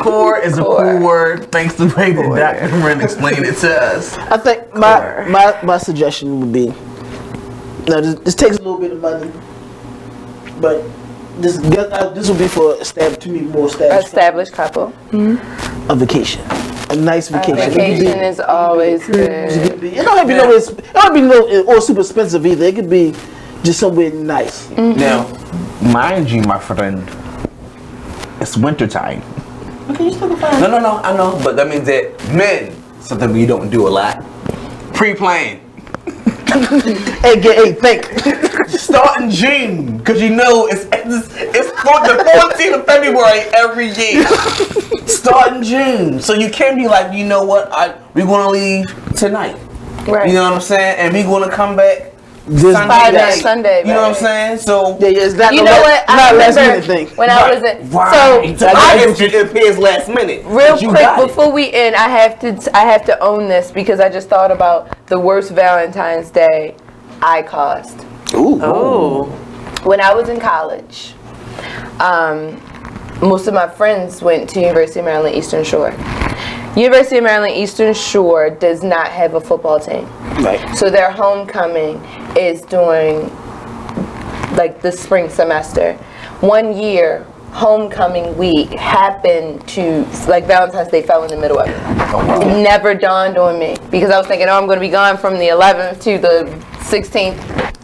Core is a cool word. Thanks to Dr. Wren explaining it to us. I think my suggestion would be, now this takes a little bit of money, but this will be for established couple. A vacation. A nice vacation. Vacation is always good. It don't have to be no super expensive either. It could be just somewhere nice. Now, mind you, my friend, it's winter time. Okay, you still fine. No, I know, but that means that men, something we don't do a lot, pre-plan. Hey, think. Start in June, because you know it's the 14th of February every year. Start in June, so you can be like, you know what, we're going to leave tonight. Right. You know what I'm saying? And we're going to come back Sunday. You know what I'm saying? So it's not you know what? I remember thing. When I was in. So it appears last minute. Real quick before we end, I have to own this because I just thought about the worst Valentine's Day I caused. Ooh. When I was in college, most of my friends went to University of Maryland Eastern Shore. University of Maryland Eastern Shore does not have a football team. Right. So their homecoming is during like the spring semester. One year homecoming week happened to, like, Valentine's Day fell in the middle of it. Oh, wow. It never dawned on me because I was thinking, oh, I'm going to be gone from the 11th to the 16th.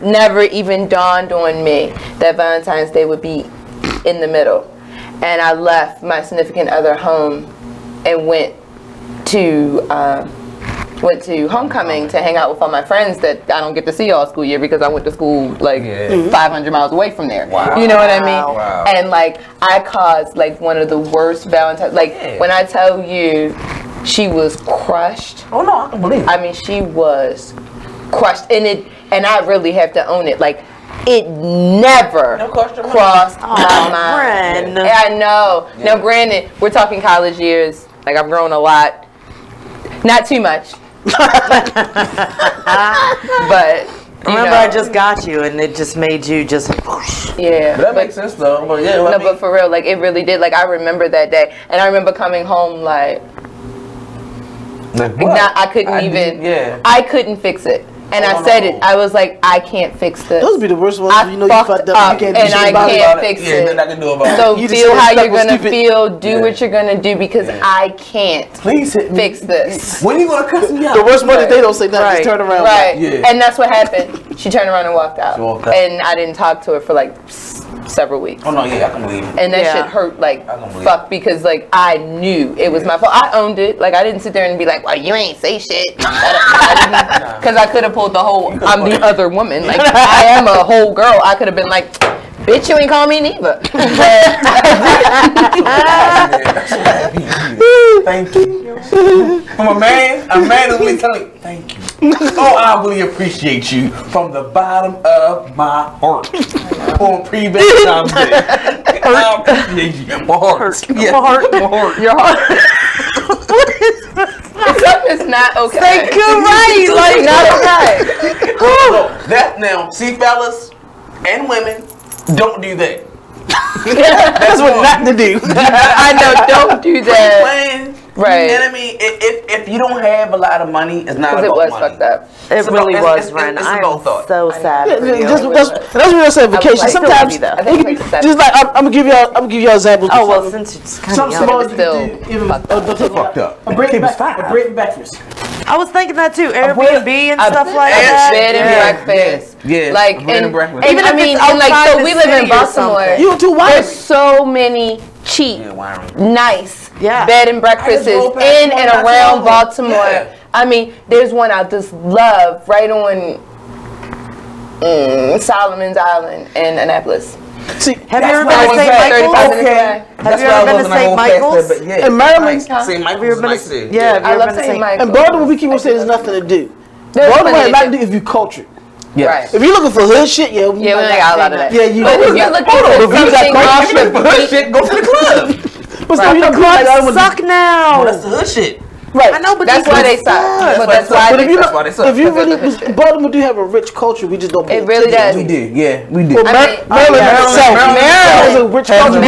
Never even dawned on me that Valentine's Day would be in the middle. And I left my significant other home and went to homecoming to hang out with all my friends that I don't get to see all school year because I went to school like 500 miles away from there. Wow. You know what I mean? Wow. And like I caused like one of the worst Valentine's. Like when I tell you, she was crushed. Oh no, I can believe it. I mean, she was crushed, and I really have to own it. Like it never crossed my mind. Wren. I know. Yeah. Now, granted, we're talking college years. Like I've grown a lot. Not too much. But remember, I just got you, and it just made you just whoosh. Yeah. But that makes sense though. But yeah, no, but for real, like it really did. Like I remember that day, and I remember coming home like I couldn't fix it. And I said it. I was like, I can't fix this. Those be the worst ones. You know, fucked you fucked up. up, You can't and I can't fix Yeah, it. nothing I can do about So it. feel how you're gonna feel. Do what you're gonna do because I can't fix this. When you gonna cuss me out? The worst part is they don't say nothing. Just turn around. Right. Yeah. And that's what happened. She turned around and walked out. And I didn't talk to her for like several weeks. Oh no, yeah, I can believe it. And that shit hurt like fuck because like I knew it was my fault. I owned it. Like I didn't sit there and be like, well, you ain't say shit. Because I could have pulled the whole I'm the other woman. Like I am a whole girl. I could have been like, bitch, you ain't call me neither. Thank you. From a man is really telling me, thank you. Oh, I really appreciate you from the bottom of my heart. On pre-Valentine's Day. I appreciate you. My heart. Yeah. My heart. Your heart. Something's not okay. Thank you, right? Like not okay. That now, see, fellas and women, don't do that. That's what not to do. I know, don't do that. Right. You know what I mean? If you don't have a lot of money, it's not about money. It was fucked up. It really was, Wren. I am so sad for you. That's what I said. Vacation. Sometimes, just like I'm gonna give y'all examples. Oh well, since it's kind of young. Fucked up. A bread and breakfast. I was thinking that too. Airbnb and stuff like that. Bed and breakfast. Yeah. Like bread and breakfast. Even I mean, and like so we live in Baltimore. You too wild. There's so many cheap, nice bed and breakfasts in and around Baltimore. Yeah. I mean, there's one I just love right on Solomon's Island in Annapolis. See, have you ever been to St. Michael's? Have you ever been to St. Michael's? In Maryland, St. Michael's nice. Yeah, I love St. Michael's. In Baltimore, we keep on saying there's nothing to do. Baltimore has nothing to do if you cultured. Yes. Right. If you're looking for hood shit, we ain't got a lot of that. Yeah, you. But if you're looking for hood shit, go to the club. But still, you don't suck now. Well, that's the hood shit. Right. I know, but that's why they suck. But that's why they suck. If you really, Baltimore do have a rich culture, we just don't. It really does. We do, yeah, we do. Maryland has a rich culture. We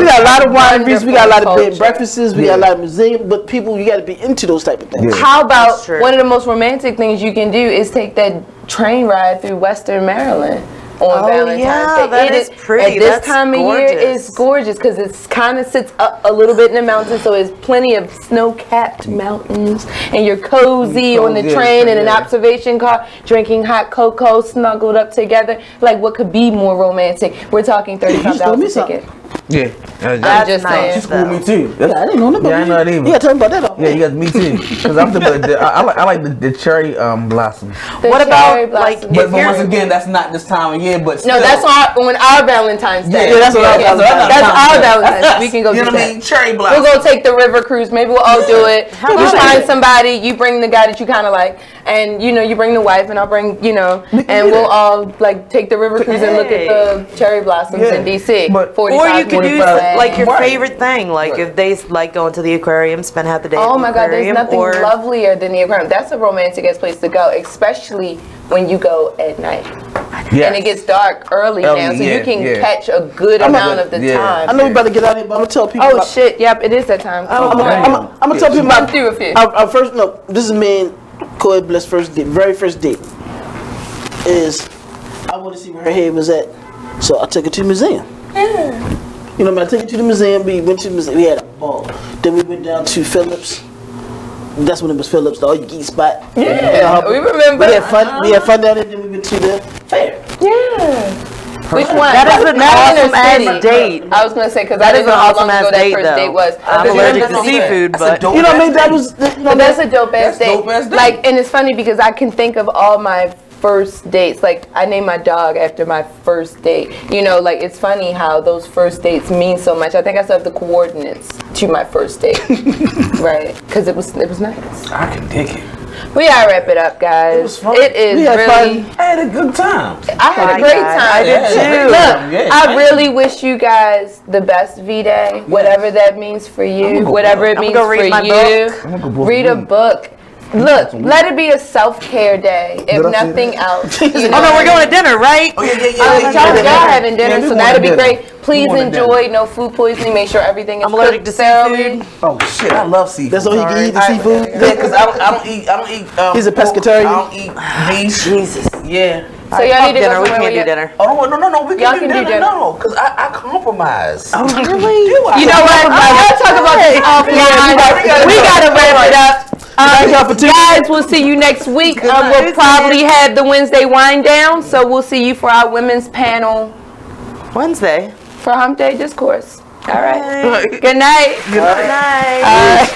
got a lot of wineries, we got a lot of bed and breakfasts, we got a lot of museums, but people, you got to be into those type of things. How about one of the most romantic things you can do is take that train ride through Western Maryland on Valentine's Day. That is pretty. At this time of year, it's gorgeous because it kind of sits up a little bit in the mountains, so there's plenty of snow-capped mountains, and you're cozy on the train in an observation car, drinking hot cocoa, snuggled up together. Like, what could be more romantic? We're talking $35 a ticket. Yeah, I'm just saying. She schooled me too. I didn't know nothing. Yeah, I know that either. Yeah, tell me about that. Yeah, you got me too. Because I'm I like the cherry blossom. What about like? But once again, that's not this time of year. But no, that's on our Valentine's Day. Yeah, that's our Valentine's. We can go. You know what I mean? Cherry blossom. We'll go take the river cruise. Maybe we'll all do it. You find somebody. You bring the guy that you kind of like, and you bring the wife, and I'll bring and we'll all like take the river cruise and look at the cherry blossoms in DC. Or you could do like your favorite thing, like if they like going to the aquarium, spend half the day. Oh my God, there's nothing lovelier than the aquarium. That's a romantic ass place to go, especially when you go at night. Yes. And it gets dark early now, so you can catch a good amount of the time. I know we about to get out of here, but I'm gonna tell people. Oh shit! Yep, it is that time. I'm gonna tell people about through a few. Our first, this is me and Coy Bliss' first date. Very first date is I want to see where her head was at, so I took her to the museum. You know, I took you to the museum. We went to the museum. We had a ball. Then we went down to Phillips. That's when it was Phillips, the all-you-can-eat spot. Yeah, we remember. We had fun. We had fun down there. Then we went to the fair. Yeah. Which one? That is an awesome ass date. I was gonna say because That I is didn't an know how awesome long ago ass that date, first though. date was. I'm allergic to seafood, but you know, I mean, that was. But that's a dope ass date. Like, and it's funny because I can think of all my first dates. Like, I named my dog after my first date. You know, like, it's funny how those first dates mean so much. I think I still have the coordinates to my first date, right? Because it was nice. I can dig it. We gotta wrap it up, guys. It was fun. It is really fun. I had a good time. I had a great time. I did too. Look, I really wish you guys the best V-Day, whatever that means for you, whatever it means for you. Read a book. Look, let it be a self-care day, if nothing else. You know? Oh no, we're going to dinner, right? Oh yeah. Y'all having dinner, so that'll be great. Please enjoy. No food poisoning. Make sure everything is I'm allergic to seafood. Oh shit, I love seafood. That's all you can eat, the seafood? Yeah, because I don't eat. He's a pescatarian. I don't eat beef. Jesus. Yeah. So y'all need to dinner. go We somewhere can't do dinner. Oh no. We Y'all can do dinner. No, because I compromise. Oh really? You know what? I'll talk about this offline. We gotta wrap it up. Guys, we'll see you next week. We'll probably have the Wednesday wind down, so we'll see you for our women's panel Wednesday for Hump Day Discourse. All right. Good night. Good night. All right.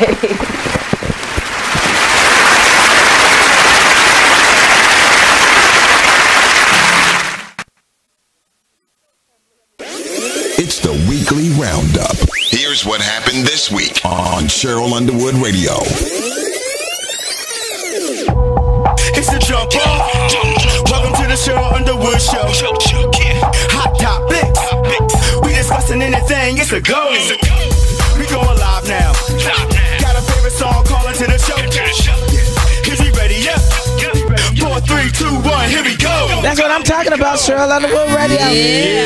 It's the weekly roundup. Here's what happened this week on Cheryl Underwood Radio. It's the jump off. Welcome to the Cheryl Underwood Show. Hot topics. We discussing anything. It's a go. We going live now. Got a favorite song calling to the show. Is he ready? Yeah. 4, 3, 2, 1. Here we go. That's what I'm talking about, Cheryl Underwood Radio. Yeah.